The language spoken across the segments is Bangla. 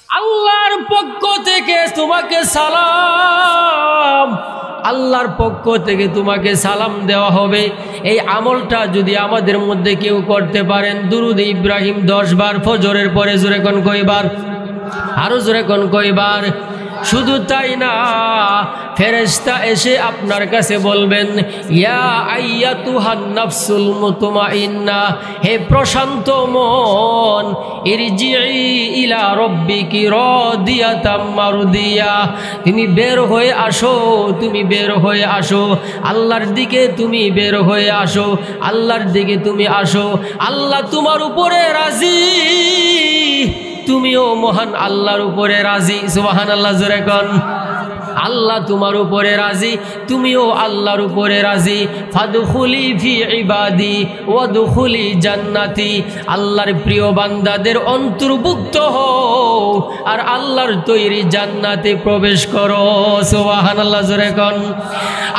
আল্লাহর পক্ষ থেকে তোমাকে সালাম, আল্লাহর পক্ষ থেকে তোমাকে সালাম দেওয়া হবে। এই আমলটা যদি আমাদের মধ্যে কেউ করতে পারেন, দুরুদ ইব্রাহিম 10 বার ফজরের পরে, জোরে কোন কয়বার? আরো জোরে কোন কয়বার? শুধু তাই না, ফেরেশতা এসে আপনার কাছে বলবেন, ইয়া আইয়াতুহান নাফসুল মুতমাইন্না, হে প্রশান্ত মন, ইরজিই ইলা রাব্বিকি রাদিয়াতাম মারদিয়া, তুমি বের হয়ে আসো, তুমি বের হয়ে আসো, আল্লাহর দিকে তুমি বের হয়ে আসো, আল্লাহর দিকে তুমি আসো। আল্লাহ তোমার উপরে রাজি, তুমিও মহান আল্লাহর উপরে রাজি। সুবহানাল্লাহ, জোরে কোন। আল্লাহ তোমার উপরে রাজি, তুমিও আল্লাহর উপরে রাজি। ফাদখুলি ফি ইবাদি ওয়াদখুলি জান্নাতি, আল্লাহর প্রিয় বান্দাদের অন্তর্ভুক্ত হও আর আল্লাহর তৈরি জান্নাতে প্রবেশ করো। সুবহানাল্লাহ, জোরে কোন।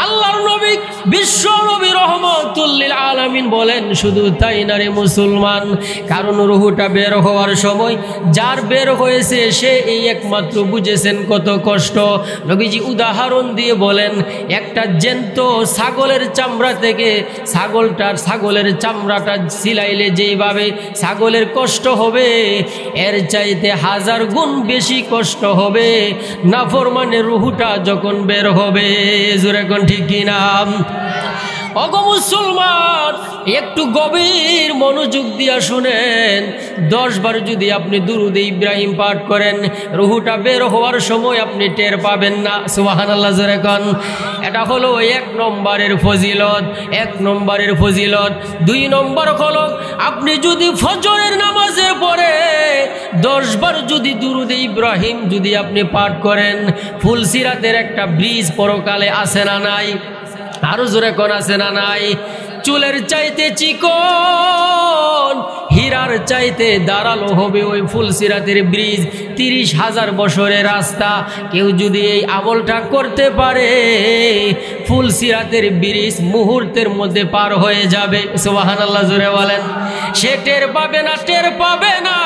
আল্লাহর নবী বিশ্ব নবী রহমাতুল লিল আলামিন বলেন, শুধু তাই না রে মুসলমান, কারণ রূহটা বের হওয়ার সময় যার বের হয়েছে সে এই একমাত্র বুঝেছেন কত কষ্ট। নবীজি উদাহরণ দিয়ে বলেন, একটা জ্যান্ত ছাগলের চামড়া থেকে ছাগলের চামড়াটা সিলাইলে যেইভাবে ছাগলের কষ্ট হবে, এর চাইতে 1000 গুণ বেশি কষ্ট হবে নাফরমানের রূহটা যখন বের হবে। জোরে কোন ঠিক কিনা? ওগো মুসলমান, একটু গভীর মনোযোগ দিয়া শুনেন। 10 বার যদি আপনি দুরুদ ইব্রাহিম পাঠ করেন, রূহটা বের হওয়ার সময় আপনি টের পাবেন না। সুবহানাল্লাহ, জোরে কোন। এটা হলো 1 নম্বরের ফজিলত, 1 নম্বরের ফজিলত। 2 নম্বর হলো, আপনি যদি ফজরের নামাজের পরে 10 বার যদি দুরুদ ইব্রাহিম যদি আপনি পাঠ করেন, ফুলসিরাতের একটা ব্রিজ পরকালে আছে না নাই? আরো জোরে কোন, আছে না নাই? চুলের চাইতে চিকন, হীরার চাইতে দাঁড়ালো হবে ওই ফুলসিরাতের ব্রিজ। 30,000 বছরের রাস্তা কেউ যদি এই আমলটা করতে পারে, ফুলসিরাতের ব্রিজ মুহূর্তের মধ্যে পার হয়ে যাবে। সুবহানাল্লাহ, জোরে বলেন। সে টের পাবে না, টের পাবে না,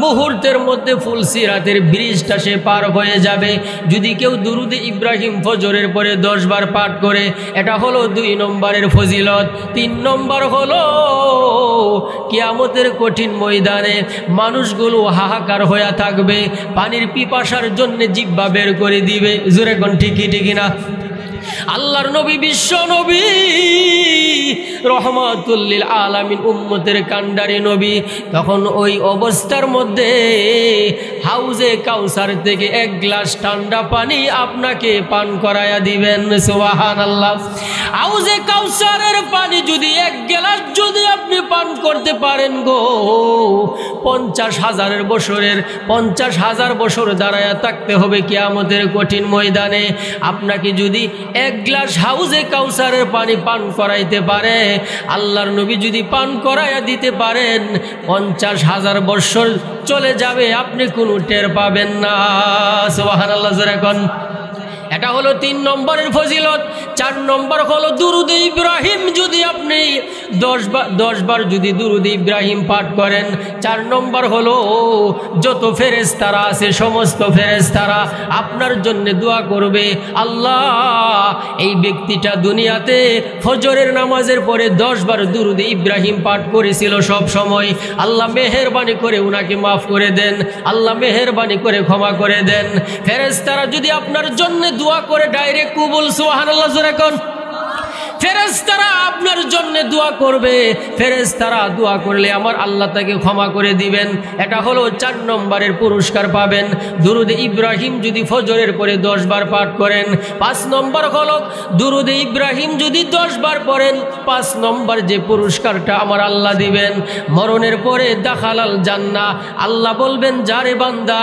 মুহূর্তের মধ্যে ফুলসিরাতের ব্রিজটা সে পার হয়ে যাবে যদি কেউ দুরুদ ইব্রাহিম ফজরের পরে 10 বার পাঠ করে। এটা হলো 2 নম্বরের ফজিলত। 3 নম্বর হলো, কিয়ামতের কঠিন ময়দানে মানুষগুলো হাহাকার হয়ে থাকবে, পানির পিপাসার জন্য জিহ্বা বের করে দিবে। জোরে কোন ঠিকই না? আল্লাহর নবী বিশ্ব নবী রহমাতুল লিল আলামিন, উম্মতের কান্ডারি নবী, তখন ওই অবস্থার মধ্যে হাউজে কাউসার থেকে 1 গ্লাস ঠান্ডা পানি আপনাকে পান করায়া দিবেন। সুবহানাল্লাহ। হাউজে কাউসারের পানি যদি 1 গ্লাস যদি আপনি পান করতে পারেন গো, 50,000 বছর দাঁড়ায়া থাকতে হবে কিয়ামতের কঠিন ময়দানে। আপনাকে যদি 1 গ্লাস হাউজে কাউসারের পানি পান করাইতে পারে, আল্লাহর নবী যদি পান করাইয়া দিতে পারেন, 50,000 বছর চলে যাবে, আপনি কোনো টের পাবেন না। সুবহানাল্লাহ, জোরে কোন। এটা হলো 3 নম্বরের ফজিলত। 4 নম্বর হলো দুরুদ ইব্রাহিম যদি আপনি 10 বার যদি দুরুদ ইব্রাহিম পাঠ করেন, 4 নম্বর হলো যত ফেরেশতারা আছে সমস্ত ফেরেশতারা আপনার জন্য দোয়া করবে, আল্লাহ এই ব্যক্তিটা দুনিয়াতে ফজরের নামাজের পরে 10 বার দুরুদ ইব্রাহিম পাঠ করেছিল সব সময়, আল্লাহ মেহেরবানি করে উনাকে মাফ করে দেন, আল্লাহ মেহেরবানি করে ক্ষমা করে দেন। ফেরেশতারা যদি আপনার জন্য দোয়া করে ডাইরেক্ট কবুল। সুবহানাল্লাহ, জোরে কোন। ফেরেশতারা আপনার জন্য দোয়া করবে, ফেরেশতারা দোয়া করলে আমার আল্লাহ তাকে ক্ষমা করে দিবেন। এটা হলো 4 নম্বরের পুরস্কার পাবেন দুরুদ ইব্রাহিম যদি ফজরের পরে 10 বার পাঠ করেন। 5 নম্বর হলো দুরুদ ইব্রাহিম যদি 10 বার পড়েন, 5 নম্বর যে পুরস্কারটা আমার আল্লাহ দিবেন, মরণের পরে দাখালাল জান্নাহ। আল্লাহ বলবেন, যারে বান্দা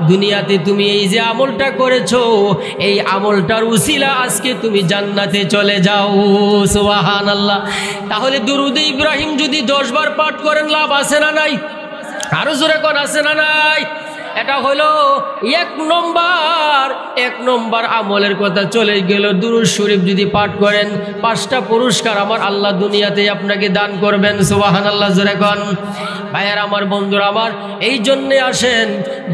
দুনিয়াতে তুমি এই যে আমলটা করেছো, এই আমলটার উসিলা আজকে তুমি জান্নাতে চলে যাও। সুবহানাল্লাহ। তাহলে দুরুদ ইব্রাহিম যদি 10 বার পাঠ করেন, লাভ আছে না নাই? আরো জোরে কোন, আছে না নাই? এটা হলো এক নম্বর আমলের কথা চলে গেল। দুরূদ শরীফ যদি পাঠ করেন 5টা পুরস্কার আমার আল্লাহ দুনিয়াতে আপনাকে দান করবেন। সুবহানাল্লাহ জোরে কোন। ভাইয়ার আমার, বন্ধুরা আমার, এই জন্যে আসেন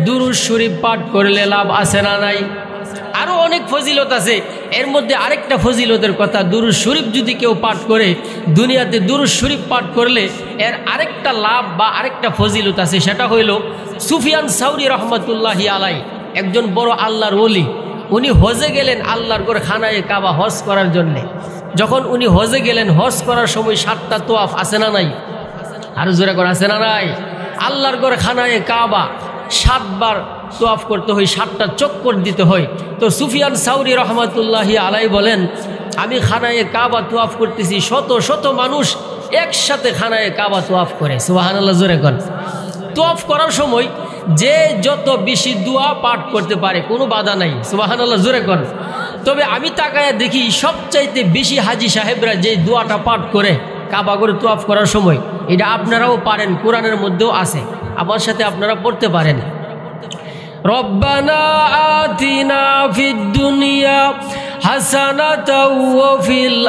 দুরূদ শরীফ পাঠ করলে লাভ আছে না নাই? আরও অনেক ফজিলত আছে। এর মধ্যে আরেকটা ফজিলতের কথা, দুরূদ শরীফ যদি কেউ পাঠ করে, দুনিয়াতে দুরূদ শরীফ পাঠ করলে এর আরেকটা লাভ বা আরেকটা ফজিলত আছে। সেটা হইল সুফিয়ান সাউরি রহমতুল্লাহি আলাই, একজন বড় আল্লাহর ওলি। উনি হজে গেলেন আল্লাহর ঘর খানায়ে কাবা হজ করার জন্যে। যখন উনি হজে গেলেন, হজ করার সময় 7টা তোয়াফ আছে না নাই? আরো জোরে করে আছে না নাই? আল্লাহর ঘর খানায়ে কাবা 7 বার তোয়াফ করতে হয়, 7টা চক্কর দিতে হয়। তো সুফিয়ান সাউরি রহমতুল্লাহি আলাই বলেন, আমি খানায়ে কাবা তোয়াফ করতেছি, শত শত মানুষ একসাথে খানায়ে কাবা তোয়াফ করে। সুবহানাল্লাহ জোরে কোন। তোয়াফ করার সময় যে যত বেশি দোয়া পাঠ করতে পারে, কোনো বাধা নাই। সুবহানাল্লাহ জোরে কোন। তবে আমি তাকায়া দেখি সবচাইতে বেশি হাজি সাহেবরা যে দোয়াটা পাঠ করে কাবা ঘরে তোয়াফ করার সময়, এটা আপনারাও পারেন, কোরআনের মধ্যেও আছে, আমার সাথে আপনারা পড়তে পারেন। রব্বানা আতিনা ফিদ দুনিয়া হাসানাতাও ওয়া ফিল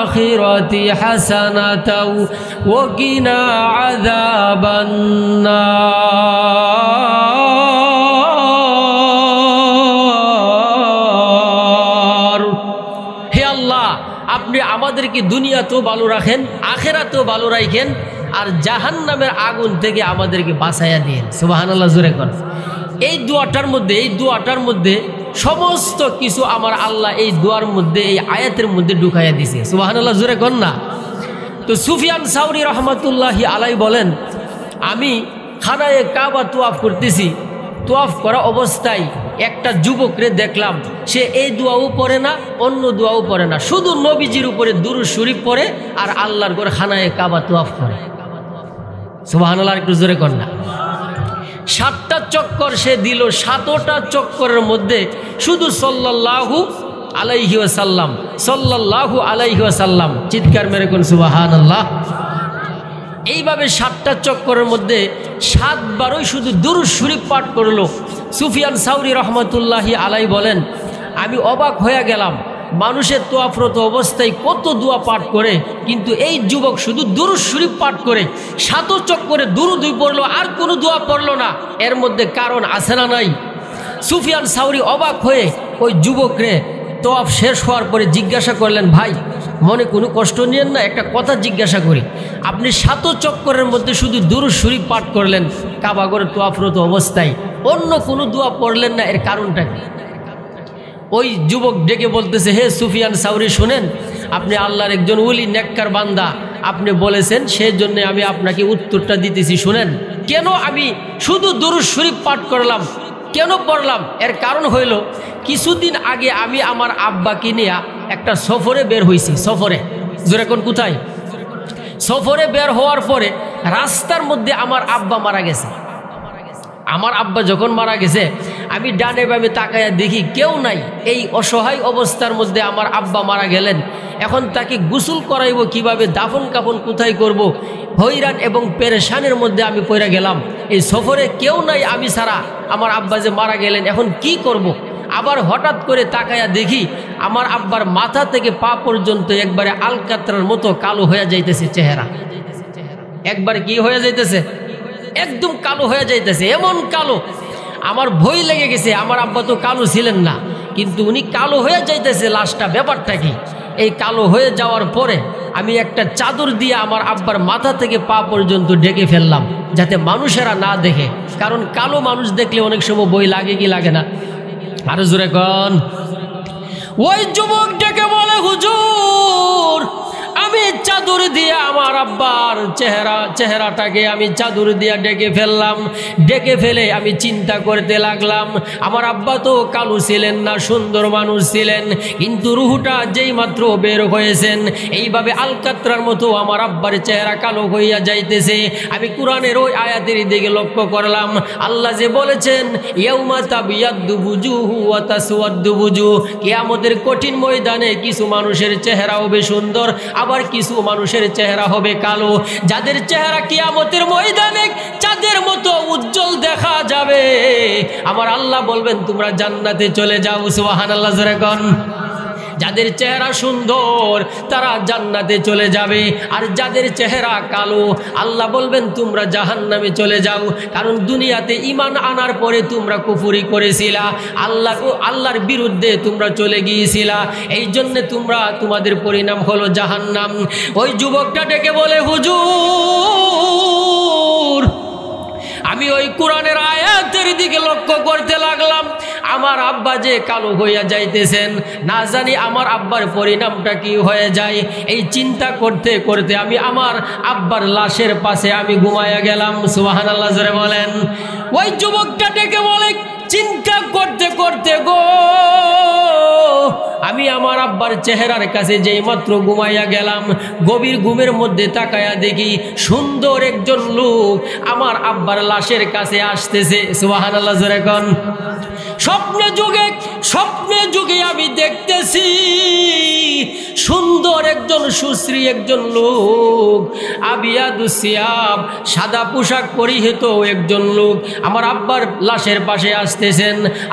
আখিরাতি হাসানাতাও ওয়া কিনা আযাবান নার। হে আল্লাহ, আপনি আমাদেরকে দুনিয়াতেও ভালো রাখেন, আখিরাতেও ভালো রাখেন, আর জাহান্নামের আগুন থেকে আমাদেরকে বাঁচাইয়া দিন। সুবহানাল্লাহ জোরে কোন। এই দোয়াটার মধ্যে সমস্ত কিছু আমার আল্লাহ এই দোয়ার মধ্যে, এই আয়াতের মধ্যে ঢুকাইয়া দিছে। সুবহানাল্লাহ জোরে কোন না। তো সুফিয়ান সাউরি রহমতুল্লাহি আলাই বলেন, আমি খানায়ে কাবা তোয়াফ করতেছি, তোয়াফ করা অবস্থায় একটা যুবকরে দেখলাম, সে এই দোয়াও পড়ে না, অন্য দোয়াও পড়ে না, শুধু নবীজির উপরে দুরূদ শরীফ পড়ে আর আল্লাহর ঘর খানায়ে কাবা তোয়াফ করে। সুবহানাল্লাহ, একটু জোরে কোন না। 7টা চক্কর সে দিল, 7টা চক্করের মধ্যে শুধু সাল্লাল্লাহু আলাইহি ওয়াসাল্লাম, সাল্লাল্লাহু আলাইহি ওয়াসাল্লাম, চিৎকার মেরে কোন সুবহানাল্লাহ। এইভাবে 7টা চক্করের মধ্যে 7 বারই শুধু দুরূদ শরীফ পাঠ করলো। সুফিয়ান সাউরি রহমতুল্লাহি আলাই বলেন, আমি অবাক হয়ে গেলাম, মানুষের তোয়াফরত অবস্থায় কত দোয়া পাঠ করে, কিন্তু এই যুবক শুধু দুরূদ শরীফ পাঠ করে 7 চক্করে দুরূদই পড়লো, আর কোনো দোয়া পড়লো না। এর মধ্যে কারণ আছে না নাই? সুফিয়ান সাউরি অবাক হয়ে ওই যুবকরে তোয়াফ শেষ হওয়ার পরে জিজ্ঞাসা করলেন, ভাই মনে কোনো কষ্ট নিয়েন না, একটা কথা জিজ্ঞাসা করি, আপনি 7 চক্করের মধ্যে শুধু দুরূদ শরীফ পাঠ করলেন কাবা ঘরে তোয়াফরত অবস্থায়, অন্য কোনো দোয়া পড়লেন না, এর কারণটা কি? ওই যুবক ডেকে বলতেছে, হে সুফিয়ান সাউরি, শুনেন, আপনি আল্লাহর একজন ওলি, নেককার বান্দা, আপনি বলেছেন, সেই জন্য আমি আপনাকে উত্তরটা দিতেছি। শুনেন, কেন আমি শুধু দুরূদ শরীফ পাঠ করলাম, কেন পড়লাম? এর কারণ হইল, কিছুদিন আগে আমি আমার আব্বাকে নিয়ে একটা সফরে বের হয়েছি। সফরে, জোরে কোন, কোথায়? সফরে বের হওয়ার পরে রাস্তার মধ্যে আমার আব্বা মারা গেছে। আমার আব্বা যখন মারা গেছে, আমি ডানে বামে তাকায়া দেখি কেউ নাই। এই অসহায় অবস্থার মধ্যে আমার আব্বা মারা গেলেন, এখন তাকে গোসল করাইব কিভাবে, দাফন কাফন কোথায় করব, হইরান এবং পেরেশানের মধ্যে আমি পড়ে গেলাম। এই সফরে কেউ নাই আমি ছাড়া, আমার আব্বা যে মারা গেলেন, এখন কি করব? আবার হঠাৎ করে তাকায়া দেখি আমার আব্বার মাথা থেকে পা পর্যন্ত একবারে আলকাতরার মতো কালো হয়ে যাইতেছে চেহারা। একবারে কি হয়ে যাইতেছে? একদম কালো হয়ে যাইতেছে, এমন কালো। আমার ভয় লেগে গেছে, আমার আব্বা তো কালো ছিলেন না, কিন্তু উনি কালো হয়ে যাইতেছে। লাশটা ব্যাপারটা কি? এই কালো হয়ে যাওয়ার পরে আমি একটা চাদর দিয়ে আমার আব্বার মাথা থেকে পা পর্যন্ত ঢেকে ফেললাম, যাতে মানুষেরা না দেখে, কারণ কালো মানুষ দেখলে অনেক সময় ভয় লাগে কি লাগে না? আরো জোরে কোন। ওই যুবক ডেকে বলে, হুজুর, আমি চাদর দিয়ে আমার আব্বার চেহারাটাকে আমি চাদর দিয়ে ডেকে ফেললাম। ডেকে ফেলে আমি চিন্তা করতে লাগলাম, আমার আব্বা তো কালো ছিলেন না, সুন্দর মানুষ ছিলেন, কিন্তু রুহুটা যেই মাত্র বের হয়েছেন, এইভাবে আলকাতরার মতো আমার আব্বার চেহারা কালো হইয়া যাইতেছে। আমি কোরআনের ওই আয়াতের দিকে লক্ষ্য করলাম, আল্লাহ যে বলেছেন, ইয়াউমা তাবিয়াদ্দু বুজুহু ওয়া তাসওয়াদ্দু বুজুহ, কিয়ামতের কঠিন ময়দানে কিছু মানুষের চেহারা হবে সুন্দর, আবার কিছু মানুষের চেহারা হবে কালো। যাদের চেহারা কিয়ামতের ময়দানে চাঁদের মতো উজ্জ্বল দেখা যাবে, আমার আল্লাহ বলবেন তোমরা জান্নাতে চলে যাও। সুবহানাল্লাহ জোরে কোন। যাদের চেহারা সুন্দর তারা জান্নাতে চলে যাবে, আর যাদের চেহারা কালো আল্লাহ বলবেন তোমরা জাহান্নামে চলে যাও। কারণ দুনিয়াতে ঈমান আনার পরে তোমরা কুফরি করেছিলা, আল্লাহর বিরুদ্ধে তোমরা চলে গিয়েছিলা, এই জন্য তোমাদের পরিণাম হলো জাহান্নাম। ওই যুবকটা ডেকে বলে, হুজুর আমি ওই কোরআনের আয়াতের দিকে লক্ষ্য করতে লাগলাম, আমার আব্বা যে কালো হইয়া যাইতেছেন, না জানি আমার আব্বার পরিণামটা কি হয়ে যায়। এই চিন্তা করতে করতে আমি আমার আব্বার লাশের পাশে আমি ঘুমাইয়া গেলাম। সুবহানাল্লাহ জোরে বলেন। ওই যুবকটা ডেকে বলে, চিন্তা করতে করতে গো আমি আমার আব্বার চেহারার কাছে যেই মাত্র ঘুমাইয়া গেলাম, গভীর ঘুমের মধ্যে তাকায়া দেখি সুন্দর একজন লোক আমার আব্বার লাশের কাছে আসতেছে। সুবহানাল্লাহ জোরে কোন। স্বপ্নে যুগে আমি দেখতেছি সুন্দর একজন সুশ্রী একজন লোক, আবিয়াদুস সিয়াব সাদা পোশাক পরিহিত একজন লোক আমার আব্বার লাশের পাশে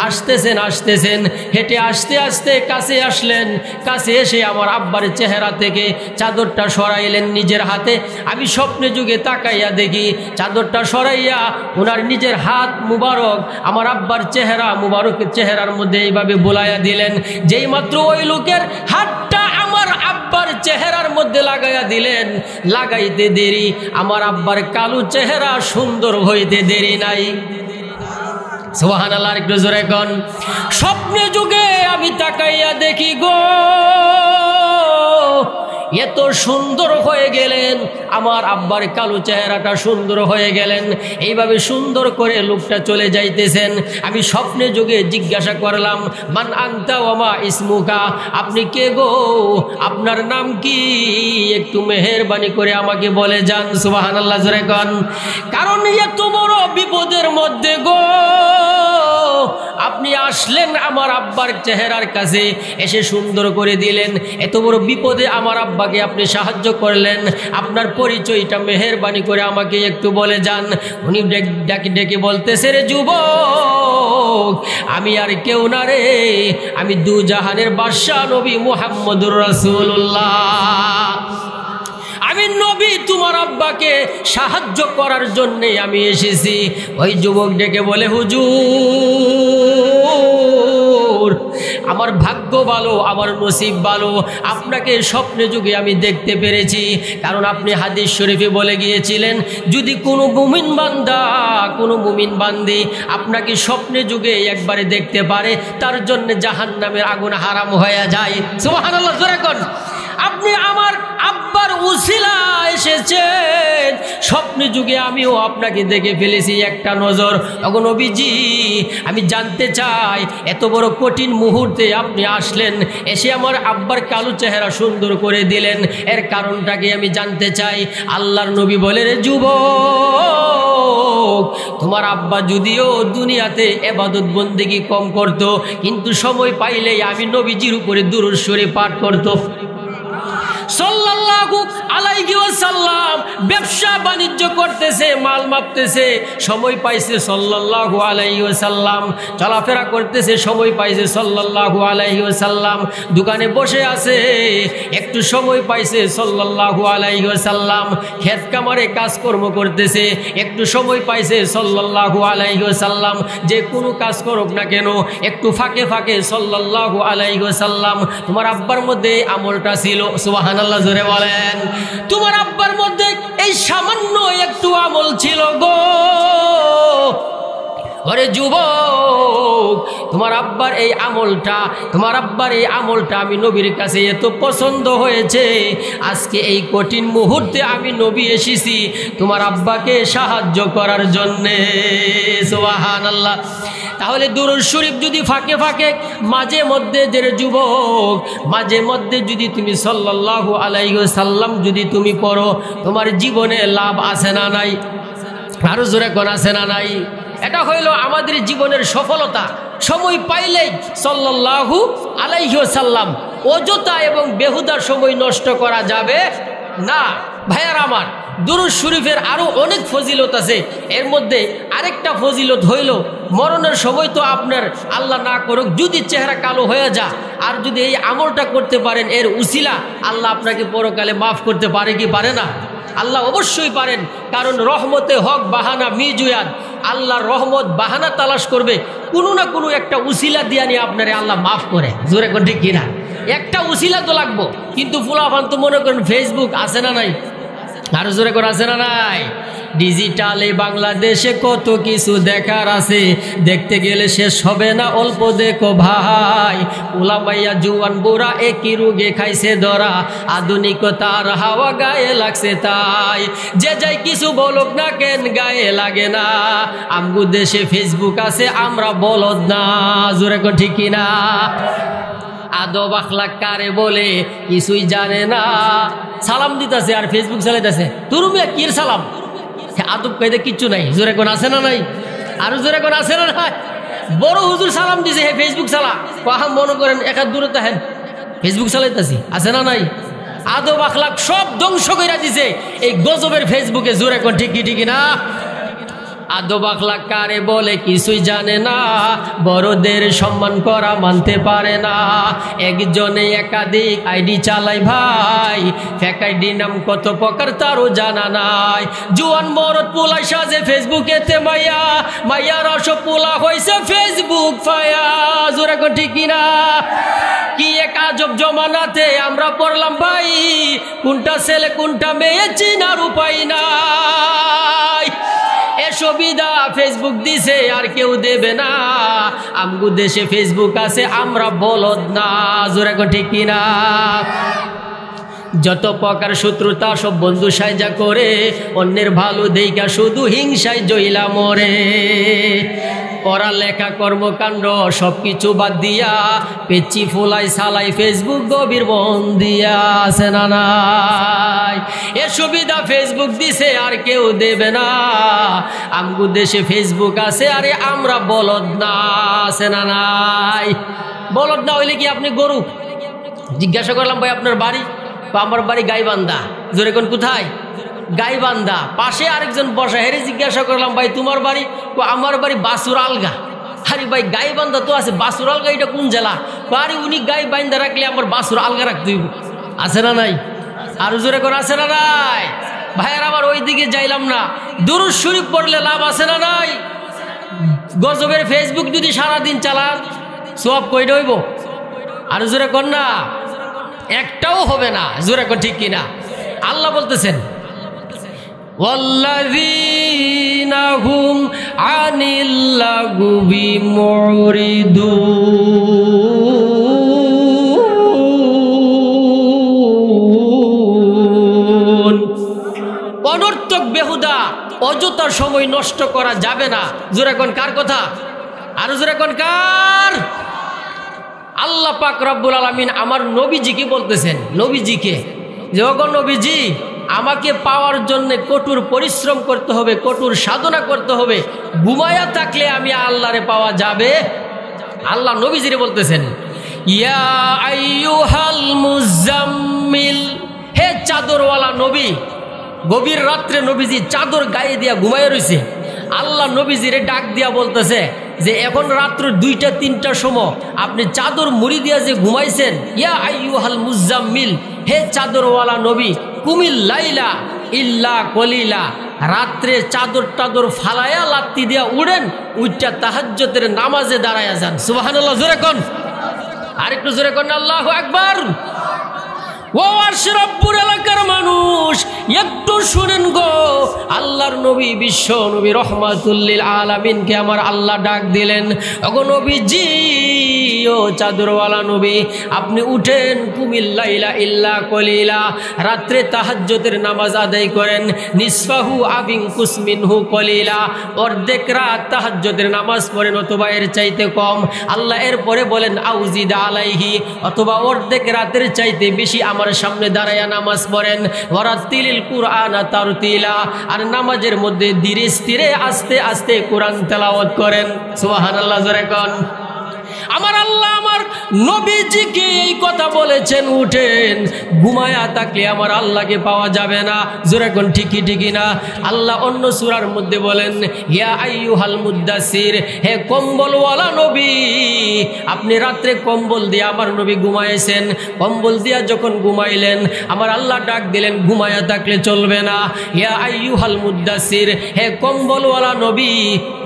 আসতেছেন হেঁটে আস্তে আস্তে কাছে আসলেন। কাছে এসে আমার আব্বার চেহারা থেকে চাদরটা সরাইলেন নিজের হাতে। আমি স্বপ্নে যুগে তাকাইয়া দেখি চাদরটা সরাইয়া ওনার নিজের হাত মুবারক আমার আব্বার মুবারকের চেহারার মধ্যে এইভাবে বোলাইয়া দিলেন। যেই মাত্র ওই লোকের হাতটা আমার আব্বার চেহারার মধ্যে লাগাইয়া দিলেন, লাগাইতে দেরি আমার আব্বার কালো চেহারা সুন্দর হইতে দেরি নাই। সুবহানাল্লাহ একটু জোরে কোন। স্বপ্নে যুগে আমি তাকাইয়া দেখি গো এত সুন্দর হয়ে গেলেন, আমার আব্বার কালো চেহারাটা সুন্দর হয়ে গেলেন। এইভাবে সুন্দর করে লোকটা চলে যাইতেছেন। আমি স্বপ্নে যুগে জিজ্ঞাসা করলাম, মান আনতা ওয়া মা ইসমুকা, আপনি কে গো, আপনার নাম কি, একটু মেহেরবানি করে আমাকে বলে যান। সুবহানাল্লাহ জোরে কোন। কারণ এত বড় বিপদের মধ্যে গো আপনি আসলেন আমার আব্বার চেহারার কাছে, এসে সুন্দর করে দিলেন। এত বড় বিপদে আমার আব্বাকে আপনি সাহায্য করলেন, আপনার পরিচয়টা মেহেরবানি করে আমাকে একটু বলে যান। উনি ডেকে বলতেছে, রে যুবক আমি আর কেউ না রে, আমি দু জাহানের বাদশাহ নবী মুহাম্মদুর রাসূলুল্লাহ। আমি নবী তোমার আব্বাকে সাহায্য করার জন্যে আমি এসেছি। ওই যুবক ডেকে বলে, হুজুর আমার ভাগ্য ভালো, আমার নসিব ভালো, আপনাকে স্বপ্নে যুগে আমি দেখতে পেরেছি। কারণ আপনি হাদিস শরীফে বলে গিয়েছিলেন, যদি কোনো মুমিন বান্দা কোনো মুমিন বান্দি আপনাকে স্বপ্নে যুগে একবারে দেখতে পারে, তার জন্য জাহান্নামের আগুন হারাম হয়ে যায়। সুবহানাল্লাহ জোরে কোন। আপনি আমার আব্বার উসিলা এসেছেন, স্বপ্নে যুগে আমিও আপনাকে দেখে ফেলেছি একটা নজর। ওগো নবীজি আমি জানতে চাই, এত বড় কঠিন মুহূর্তে আপনি আসলেন, এসে আমার আব্বার কালো চেহারা সুন্দর করে দিলেন, এর কারণটাকে আমি জানতে চাই। আল্লাহর নবী বলে, রে যুবক তোমার আব্বা যদিও দুনিয়াতে ইবাদত বন্দেগী কম করত, কিন্তু সময় পাইলেই আমি নবীজির উপরে দুরূদ শরীফ পাঠ করত। সাল্লাল্লাহু আলাইহি ওয়াসাল্লাম ব্যবসা বাণিজ্য করতেছে, মাল মাপতেছে, সময় পাইছে সাল্লাল্লাহু আলাইহি ওয়াসাল্লাম, চলাফেরা করতেছে, সময় পাইছে সাল্লাল্লাহু আলাইহি ওয়াসাল্লাম, দোকানে বসে আছে, একটু সময় পাইছে সাল্লাল্লাহু আলাইহি ওয়াসাল্লাম, ক্ষেত কামারে কাজকর্ম করতেছে, একটু সময় পাইছে সাল্লাল্লাহু আলাইহি ওয়াসাল্লাম, যে কোনো কাজ করুক না কেন একটু ফাঁকে ফাঁকে সাল্লাল্লাহু আলাইহি ওয়াসাল্লাম। তোমার আব্বার মধ্যে আমলটা ছিল। সুবহানাল্লাহ জোরে বলেন। তোমার আব্বার মধ্যে এই সামান্য একটু আমল ছিল গো। ওরে যুবক তোমার আব্বার এই আমলটা আমি নবীর কাছে এত পছন্দ হয়েছে, আজকে এই কঠিন মুহূর্তে আমি নবী এসেছি তোমার আব্বাকে সাহায্য করার জন্যে। সুবহানাল্লাহ। তাহলে দুরূদ শরীফ যদি ফাঁকে ফাঁকে মাঝে মধ্যে যে যুবক মাঝে মধ্যে যদি তুমি সাল্লাল্লাহু আলাইহি ওয়াসাল্লাম যদি তুমি পড়ো, তোমার জীবনে লাভ আছে না নাই? আরো জোরে কোন আছে না নাই? এটা হইল আমাদের জীবনের সফলতা। সময় পাইলেই সাল্লাল্লাহু আলাইহি ওয়াসাল্লাম, অযথা এবং বেহুদা সময় নষ্ট করা যাবে না। ভাইয়ার আমার, দুরূদ শরীফের আরও অনেক ফজিলত আছে। এর মধ্যে আরেকটা ফজিলত হইল মরণের সময় তো আপনার আল্লাহ না করুক যদি চেহারা কালো হয়ে যা, আর যদি এই আমলটা করতে পারেন এর উসিলা আল্লাহ আপনাকে পরকালে মাফ করতে পারে কি পারে না? আল্লাহ অবশ্যই পারেন, কারণ রহমতে হক বাহানা মিজুয়াদ, আল্লাহর রহমত বাহানা তালাশ করবে, কোনো না কোনো একটা উসিলা দিয়া নিয়ে আপনারে আল্লাহ মাফ করে। জোরে কোন ঠিক কিনা? একটা উসিলা তো লাগবো। কিন্তু ফুলাফান তো মনে করেন ফেসবুক আছে না নাই? আরো জোরে করে আছে না নাই? ডিজিটালে বাংলাদেশে কত কিছু দেখার আছে, দেখতে গেলে শেষ হবে না, অল্প দেখো ভাই। উলামাইয়া জুয়ান বুড়া একই রোগে খাইছে ধরা, আধুনিকতার হাওয়া গায়ে লাগছে তাই। যে যাই কিছু বলুক না কেন গায়ে লাগে না, আমগো দেশে ফেসবুক আছে আমরা বলদ না। জোরে কো ঠিক কিনা? আদব আখলাক কারে বলে কিছুই জানে না, সালাম দিতেছে আর ফেসবুক চালাইতেছে। তুরুমিয়া কির সালাম? আদব কায়দা কিচ্ছু নাই। জোরে কোন আছে না নাই? আরো জোরে কোন আছে না নাই? বড় হুজুর সালাম দিছে, হে ফেসবুক চালা, কাহা মনে করেন এক হাত দূরে তাহেন ফেসবুক চালাইতেছি, আছে না নাই? আদব আখলাক সব ধ্বংস করে দিছে এই গজবের ফেসবুকে। জোরে কোন ঠিক কি ঠিক না? আদব আখলাক কারে বলে কিছুই জানে না, বড়দের সম্মান করা মানতে পারে না। একজনে একাধিক আইডি চালাই ভাই, ফেক আইডি নাম কত প্রকার তারও জানা নাই। জুয়ান মরদ পোলাই সাজে ফেসবুকেতে মাইয়া, মাইয়ার সব পোলা হয়েছে ফেসবুক ফায়া। জোরে কোন ঠিক কিনা? কি এক আজব জমানাতে আমরা পড়লাম ভাই, কোনটা ছেলে কোনটা মেয়ে চিনার উপায় নাই। এ সুবিধা ফেসবুক দিছে আর কেউ দেবে না, আমগো দেশে ফেসবুক আছে আমরা বলদ না। জোরে কোন ঠিক কিনা? যত প্রকার শত্রুতা সব বন্ধু সাইজা করে, অন্যের ভালো দেইকা শুধু হিংসায় জইলা মরে। পড়ালেখা কর্মকাণ্ড সবকিছু বাদ দিয়া, পেচি ফুলাই সালাই ফেসবুক গভীর মন দিয়া। আছে না নাই? এ সুবিধা ফেসবুক দিছে আর কেউ দেবে না, আমগো দেশে ফেসবুক আছে আরে আমরা বলদ না। আছে না নাই? বলদ না হইলে কি আপনি গরু? জিজ্ঞাসা করলাম ভাই আপনার বাড়ি? আমার বাড়ি গাইবান্ধা। জোরে কোন কোথায়? গাইবান্ধা। পাশে আরেকজন বসা, হেরে জিজ্ঞাসা করলাম ভাই তোমার বাড়ি? আমার বাড়ি বাসুর আলগা। আরে ভাই গাইবান্ধা তো আছে, বাসুর আলগা এটা কোন জেলা? আরে উনি গাই বান্ধা রাখলে আমার বাসুর আলগা রাখতে হইব। আছে না নাই? আরো জোরে করে আছে না নাই? ভাইয়ার আবার ওই দিকে যাইলাম না। দুরূদ শরীফ পড়লে লাভ আছে না নাই? গজবের ফেসবুক যদি সারাদিন চালান সব কইটা হইব? আরো জোরে কর না, একটাও হবে না। জোরে কর ঠিক কিনা? আল্লাহ বলতেছেন ওয়াল্লাযীনা হুম আনিল লাগবি মুরিদুন। অনর্থক বেহুদা অযথা সময় নষ্ট করা যাবে না। জোরে কোন কার কথা? আরো জোরে কোন কার? আল্লাহ পাক রব্বুল আলামিন আমার নবীজিকে বলতেছেন, নবীজিকে যে ওগো নবীজি, আমাকে পাওয়ার জন্য কঠোর পরিশ্রম করতে হবে, কঠোর সাধনা করতে হবে। ঘুমায়া থাকলে আমি আল্লাহরে পাওয়া যাবে? আল্লাহ নবীজিরে বলতেছেন ইয়া আইয়ুহাল মুজাম্মিল, হে চাদরওয়ালা নবী। গভীর রাত্রে নবীজি চাদর গায়ে দিয়া ঘুমায় রয়েছে। আল্লাহ নবীজিরে ডাক দিয়া বলতেছে যে এখন রাত্র 2টা-3টার সময় আপনি চাদর মুড়ি দিয়া যে ঘুমাইছেন, ইয়া আইয়ুহাল মুজাম্মিল, হে চাদরওয়ালা নবী, কুমিল লাইলা ইল্লা কলিলা, রাত্রে চাদর টাদর ফালায়া লাত্তি দিয়া উড়েন, উইটা তাহাজ্জুদের নামাজে দাঁড়ায়া যান। সুবহানাল্লাহ। জোরে কোন, আরেকটু জোরে কোন আল্লাহু আকবার। ও আশরাফপুর এলাকার মানুষ একটু শুনেন গো, আল্লাহর নবী বিশ্ব নবী রহমাতুল্লিল আলামিনকে আমার আল্লাহ ডাক দিলেন, ওগো নবীজি, ও চাদরওয়ালা নবী, আপনি উঠেন, কুমিল লাইলা ইল্লা কলিলা, রাত্রে তাহাজ্জুদের নামাজ আদায় করেন, নিসফাহু আবিন কুসমিনহু কলিলা, অর্ধেক রাত তাহাজ্জুদের নামাজ পড়েন অথবা এর চাইতে কম। আল্লাহ এরপরে বলেন আউজিদ আলাইহি, অথবা অর্ধেক রাতের চাইতে বেশি আমার সামনে দাঁড়ায়া নামাজ পড়েন। ওয়ারাতিলিল কুরআনা তারতিলা, আর নামাজের মধ্যে ধীরে স্থিরে আস্তে আস্তে কোরআন তেলাওয়াত করেন। সুবহানাল্লাহ। জোরে কোন। আমার আল্লাহ আমার নবীজিকে এই কথা বলেছেন, উঠেন, ঘুমায়া থাকলে আমার আল্লাহকে পাওয়া যাবে না। জোরে কোন ঠিকই ঠিকই না? আল্লাহ অন্য সূরার মধ্যে বলেন, ইয়া আইয়ুহাল মুদ্দাসির, হে কম্বলওয়ালা নবী, আপনি রাত্রে কম্বল দিয়ে আমার নবী ঘুমাইছেন। কম্বল দিয়া যখন ঘুমাইলেন, আমার আল্লাহ ডাক দিলেন, ঘুমায়া থাকলে চলবে না। ইয়া আইয়ুহাল মুদ্দাসির, হে কম্বলওয়ালা নবী,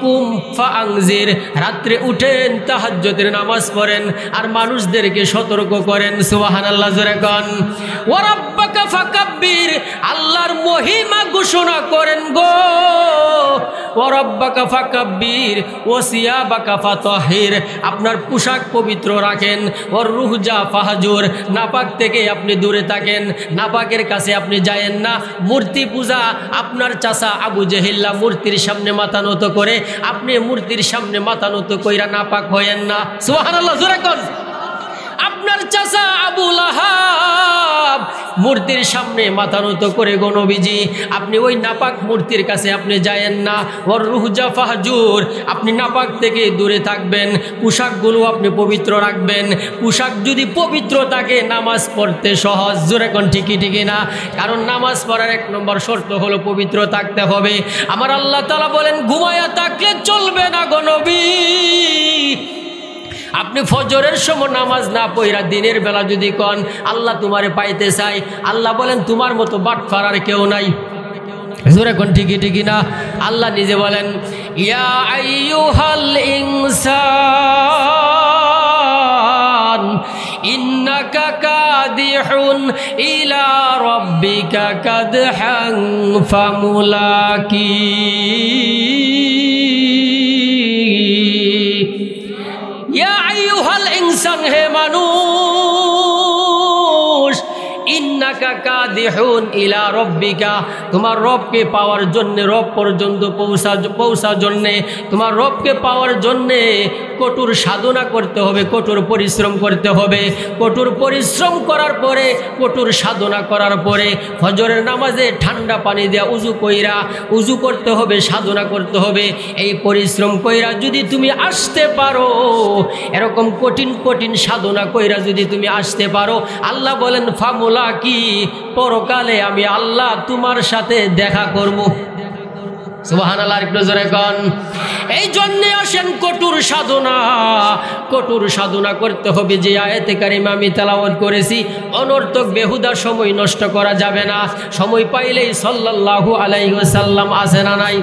কুম ফাআনজির, রাত্রে উঠেন, তাহাজ্জুদের নামাজ পড়েন, আর মানুষদেরকে সতর্ক করেন। সুবহানাল্লাহ, জোরে কোন। ওয়া রাব্বাকা ফাকাব্বির, আল্লাহর মহিমা ঘোষণা করেন গো। ওয়া রাব্বাকা ফাকাব্বির ওয়া সিয়াবাকা ফাতাহির, আপনার পোশাক পবিত্র রাখেন। ওর রুহজা ফাহজুর, নাপাক থেকে আপনি দূরে থাকেন, নাপাকের কাছে আপনি যায়েন না। মূর্তি পূজা, আপনার চাচা আবু জেহিল্লা মূর্তির সামনে মাথা নত করে, আপনি মূর্তির সামনে মাথা নত কইরা নাপাক হয়েন না। সুবহানাল্লাহ, জোরে কোন। আপনার চাচা আবু লাহাব মূর্তির সামনে মাথা নত করে গো নবীজি, আপনি ওই নাপাক মূর্তির কাছে আপনি যায়েন না। ওর রুহজা ফাহজুর, আপনি নাপাক থেকে দূরে থাকবেন, পোশাকগুলো আপনি পবিত্র রাখবেন। পোশাক যদি পবিত্র থাকে, নামাজ পড়তে সহজ। জোরে কোন ঠিকই ঠিকই না? কারণ নামাজ পড়ার 1 নম্বর শর্ত হলো পবিত্র থাকতে হবে। আমার আল্লাহ তাআলা বলেন, ঘুমায়া থাকলে চলবে না গো নবী। আপনি ফজরের সময় নামাজ না পড়া দিনের বেলা যদি কন আল্লাহ তোমারে পাইতে চাই, আল্লাহ বলেন তোমার মতো বাটফার আর কেউ নাই। জোরে কোন ঠিকই ঠিকই না? আল্লাহ নিজে বলেন, ইয়া আইয়ুহাল ইনসান ইন্নাকা কাদিহুন ইলা রাব্বিকা কাদহান ফামুলাকি। ইয়া আইয়ুহাল ইনসান, হে মানুষ, ইন্নাকা কাদিহুন ইলা রাব্বিকা, তোমার রবকে পাওয়ার জন্য, রব পর্যন্ত পৌঁছার জন্য, তোমার রবকে পাওয়ার জন্য কঠোর সাধনা করতে হবে, কঠোর পরিশ্রম করতে হবে। কঠোর পরিশ্রম করার পরে, কঠোর সাধনা করার পরে, ফজরের নামাজে ঠান্ডা পানি দেওয়া উজু কইরা, উজু করতে হবে, সাধনা করতে হবে। এই পরিশ্রম কইরা যদি তুমি আসতে পারো, এরকম কঠিন কঠিন সাধনা কইরা যদি তুমি আসতে পারো, আল্লাহ বলেন ফামুলা কি, পরকালে আমি আল্লাহ তোমার সাথে দেখা করব। সুবহানাল্লাহ, একটু জোরে কোন। এই জন্য আসেন কঠোর সাধনা, কঠোর সাধনা করতে হবে। যে আয়াতে কারিমা আমি তেলাওয়াত করেছি, অনর্থক বেহুদা সময় নষ্ট করা যাবে না। সময় পাইলেই সাল্লাল্লাহু আলাইহি ওয়াসাল্লাম আছে না নাই?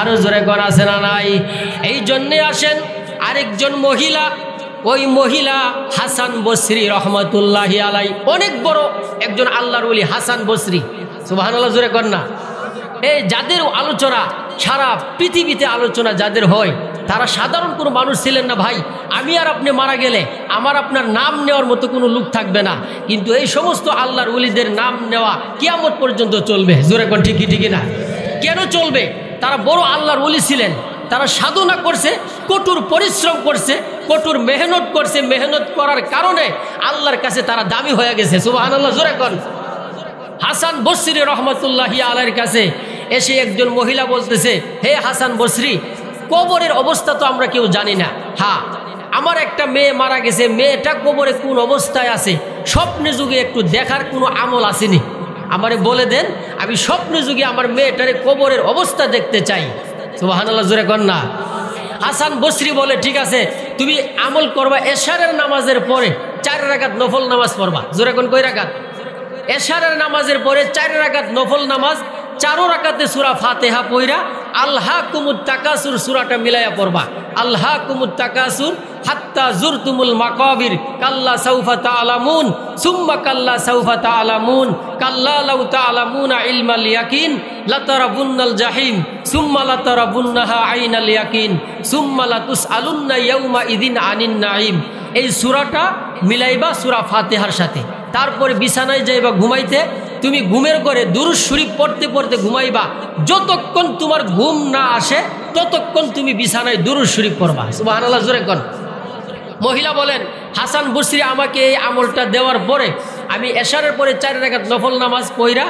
আরো জোরে কোন, আছে না নাই? এই জন্যে আসেন আরেকজন মহিলা, ওই মহিলা হাসান বসরি রহমতুল্লাহি আলাই, অনেক বড় একজন আল্লাহর ওলি হাসান বসরি। সুবহানাল্লাহ, জোরে কর না। এই যাদের আলোচনা সারা পৃথিবীতে আলোচনা যাদের হয়, তারা সাধারণ কোনো মানুষ ছিলেন না ভাই। আমি আর আপনি মারা গেলে আমার আপনার নাম নেওয়ার মতো কোনো লোক থাকবে না, কিন্তু এই সমস্ত আল্লাহর ওলিদের নাম নেওয়া কিয়ামত পর্যন্ত চলবে। জোরে কোন ঠিকই ঠিকই না? কেন চলবে? তারা বড় আল্লাহর ওলি ছিলেন, তারা সাধনা করছে, কঠোর পরিশ্রম করছে, কঠোর মেহনত করছে। মেহনত করার কারণে আল্লাহর কাছে তারা দামি হয়ে গেছে। সুবহানাল্লাহ, জোরে কোন। হাসান বসরি রহমতুল্লাহি আলাইহির কাছে এসে একজন মহিলা বলতেছে, হে হাসান বসরি, কবরের অবস্থা তো আমরা কেউ জানি না। হ্যাঁ, আমার একটা মেয়ে মারা গেছে, মেয়েটা কবরে কোন অবস্থায় আছে স্বপ্নে যুগে একটু দেখার কোনো আমল আসেনি, আমারে বলে দেন, আমি স্বপ্নে যুগে আমার মেয়েটারে কবরের অবস্থা দেখতে চাই। সুবহানাল্লাহ, জোরে কোন না? হাসান বসরি বলে, ঠিক আছে, তুমি আমল করবা, এশারের নামাজের পরে 4 রাকাত নফল নামাজ পড়বা। জোরে কোন, কয় রাকাত? এশারের নামাজের পরে 4 রাকাত নফল নামাজ, 4 রাকাতে সূরা ফাতিহা পড়া আলহাকুমুত তাকাসুর সূরাটা মিলায়া পড়বা। আলহাকুমুত তাকাসুর হাত্তা জুরতুমুল মাকাবির কাল্লা সাউফা তাআলামুন সুম্মা কাল্লা সাউফা তাআলামুন কাল্লা লাউ তাআলামুনা ইলমাল ইয়াকিন লাতারাবুন্নাল জাহিম সুম্মা লাতারাবুন্নাহা আইনাল ইয়াকিন সুম্মা লাতুসআলুন্না ইয়াউমা ইদিন আনিন নাঈম। এই সূরাটা মিলাইবা সূরা ফাতিহার সাথে, তারপরে বিছানায় যাইবা ঘুমাইতে। তুমি ঘুমের ঘরে দুরূদ শরীফ পড়তে পড়তে ঘুমাইবা, যতক্ষণ তোমার ঘুম না আসে ততক্ষণ তুমি বিছানায় দুরূদ শরীফ পড়বা। সুবহানাল্লাহ, জোরে কোন। মহিলা বলেন, হাসান বসরি আমাকে এই আমলটা দেওয়ার পরে আমি এশারের পরে 4 রাকাত নফল নামাজ পড়া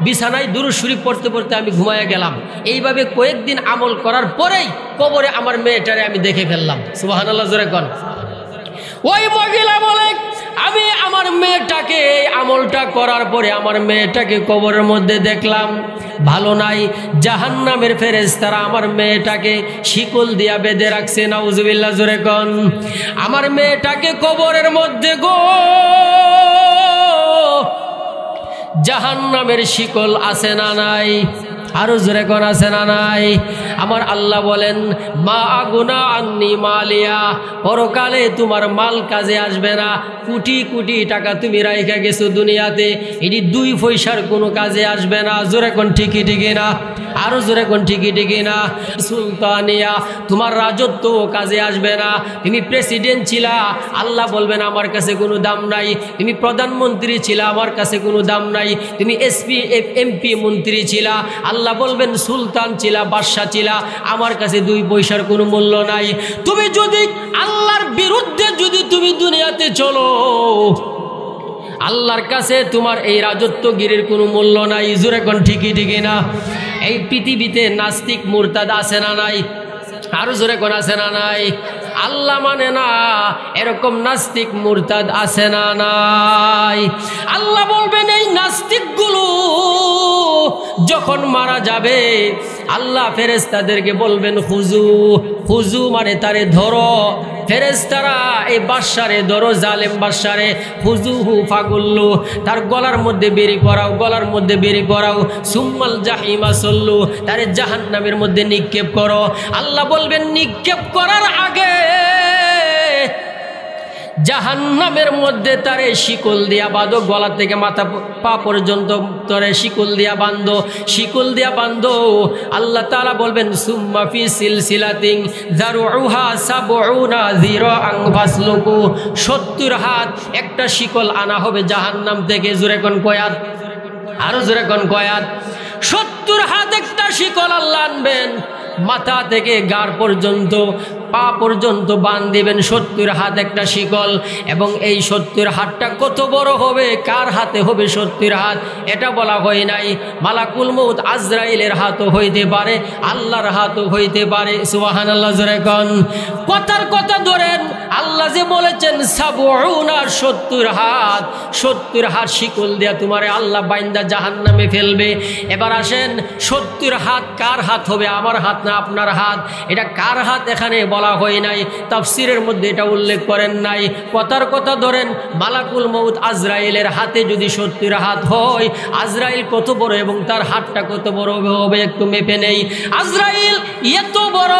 বিছানায় দুরূদ শরীফ পড়তে পড়তে আমি ঘুমাইয়া গেলাম। এইভাবে কয়েকদিন আমল করার পরেই কবরে আমার মেয়েটারে আমি দেখে ফেললাম। সুবহানাল্লাহ, জোরে কোন। ওই মহিলা বলে, আমি আমার মেয়েটাকে এই আমলটা করার পরে আমার মেয়েটাকে কবরের মধ্যে দেখলাম, ভালো নাই। জাহান্নামের ফেরেশতারা আমার মেয়েটাকে শিকল দিয়া বেঁধে রাখছে। নাউজুবিল্লাহ, জোরে কোন। আমার মেয়েটাকে কবরের মধ্যে গো জাহান্নামের শিকল আছে না নাই? আরো জোরে কোন আছে না নাই? আমার আল্লাহ বলেন, মা আগুনা আন্নি মালিয়া, পরকালে তোমার মাল কাজে আসবে না। কোটি কোটি টাকা তুমি রাইখা গেছো দুনিয়াতে, এটি 2 পয়সার কোনো কাজে আসবে না। জোরে কোন ঠিকই ঠিকই না? আরো জোরে কোন ঠিকই ঠিকই না? সুলতানিয়া, তোমার রাজত্ব কাজে আসবে না। তুমি প্রেসিডেন্ট ছিলা, আল্লাহ বলবেন আমার কাছে কোনো দাম নাই। তুমি প্রধানমন্ত্রী ছিলা, আমার কাছে কোনো দাম নাই। তুমি এসপি এমপি মন্ত্রী ছিলা, আল্লাহ বলবেন সুলতান ছিলা, বাদশা ছিলা, আমার কাছে 2 পয়সার কোনো মূল্য নাই। তুমি যদি আল্লাহর বিরুদ্ধে যদি তুমি দুনিয়াতে চলো, আল্লাহর কাছে তোমার এই রাজত্বগিরির কোনো মূল্য নাই। জোরে কোন ঠিকই ঠিকই না? এই পৃথিবীতে নাস্তিক মুরতাদ আছে না নাই? আরো জোরে কোন আছে না নাই? আল্লাহ মানে না এরকম নাস্তিক মুরতাদ আছে না নাই? আল্লাহ বলবেন এই নাস্তিকগুলো যখন মারা যাবে, আল্লাহ ফেরেশতাদেরকে বলবেন হুজু, হুজু মানে তারে ধরো। ফেরেশতারা এই বাদশারে ধরো, জালেম বাদশারে, হুজুহু ফাগুল্লু, তার গলার মধ্যে বেরি পরাও, গলার মধ্যে বেরি পরাও। সুম্মাল জাহিমা সল্লু, তারে জাহান্নামের মধ্যে নিক্ষেপ করো। আল্লাহ বলবেন নিক্ষেপ করার আগে জাহান্নামের মধ্যে তারে শিকল দিয়া বাঁধো, গলা থেকে মাথা পা পর্যন্ত তারে শিকল দিয়া বাঁধো, শিকল দিয়া বাঁধো। আল্লাহ তাআলা বলবেন সুম্মা ফি সিলসিলাতিন যারউহা সাবউনা যিরাআন ফাসলুকু, 70 হাত একটা শিকল আনা হবে জাহান্নাম থেকে। জোরে কোন কয়াত? আরো জোরে কোন কয়াত? 70 হাত একটা শিকল আল্লাহ আনবেন, মাথা থেকে গাড় পর্যন্ত, পা পর্যন্ত বাঁধ দিবেন 70 হাত একটা শিকল। এবং এই 70 হাতটা কত বড় হবে, কার হাতে হবে 70 হাত এটা বলা হয় নাই। মালাকুল মউত আজরাইলের হাতও হইতে পারে, আল্লাহর হাতও হইতে পারে। সুবহানাল্লাহ, জোরে কোন। কথার কথা ধরেন, আল্লাহ যে বলেছেন সাবউনা 70 হাত, 70 হাত শিকল দিয়া তোমারে আল্লাহ বাইন্দা জাহান্নামে ফেলবে। এবার আসেন 70 হাত কার হাত হবে? আমার হাত না আপনার হাত? এটা কার হাত এখানে বলা হয় নাই, তাফসিরের মধ্যে এটা উল্লেখ করেন নাই। কথার কথা ধরেন, মালাকুল মউত আজরাইলের হাতে যদি 70 হাত হয়, আজরাইল কত বড় এবং তার হাতটা কত বড় হবে একটু মেপে নেই। আজরাইল এত বড়,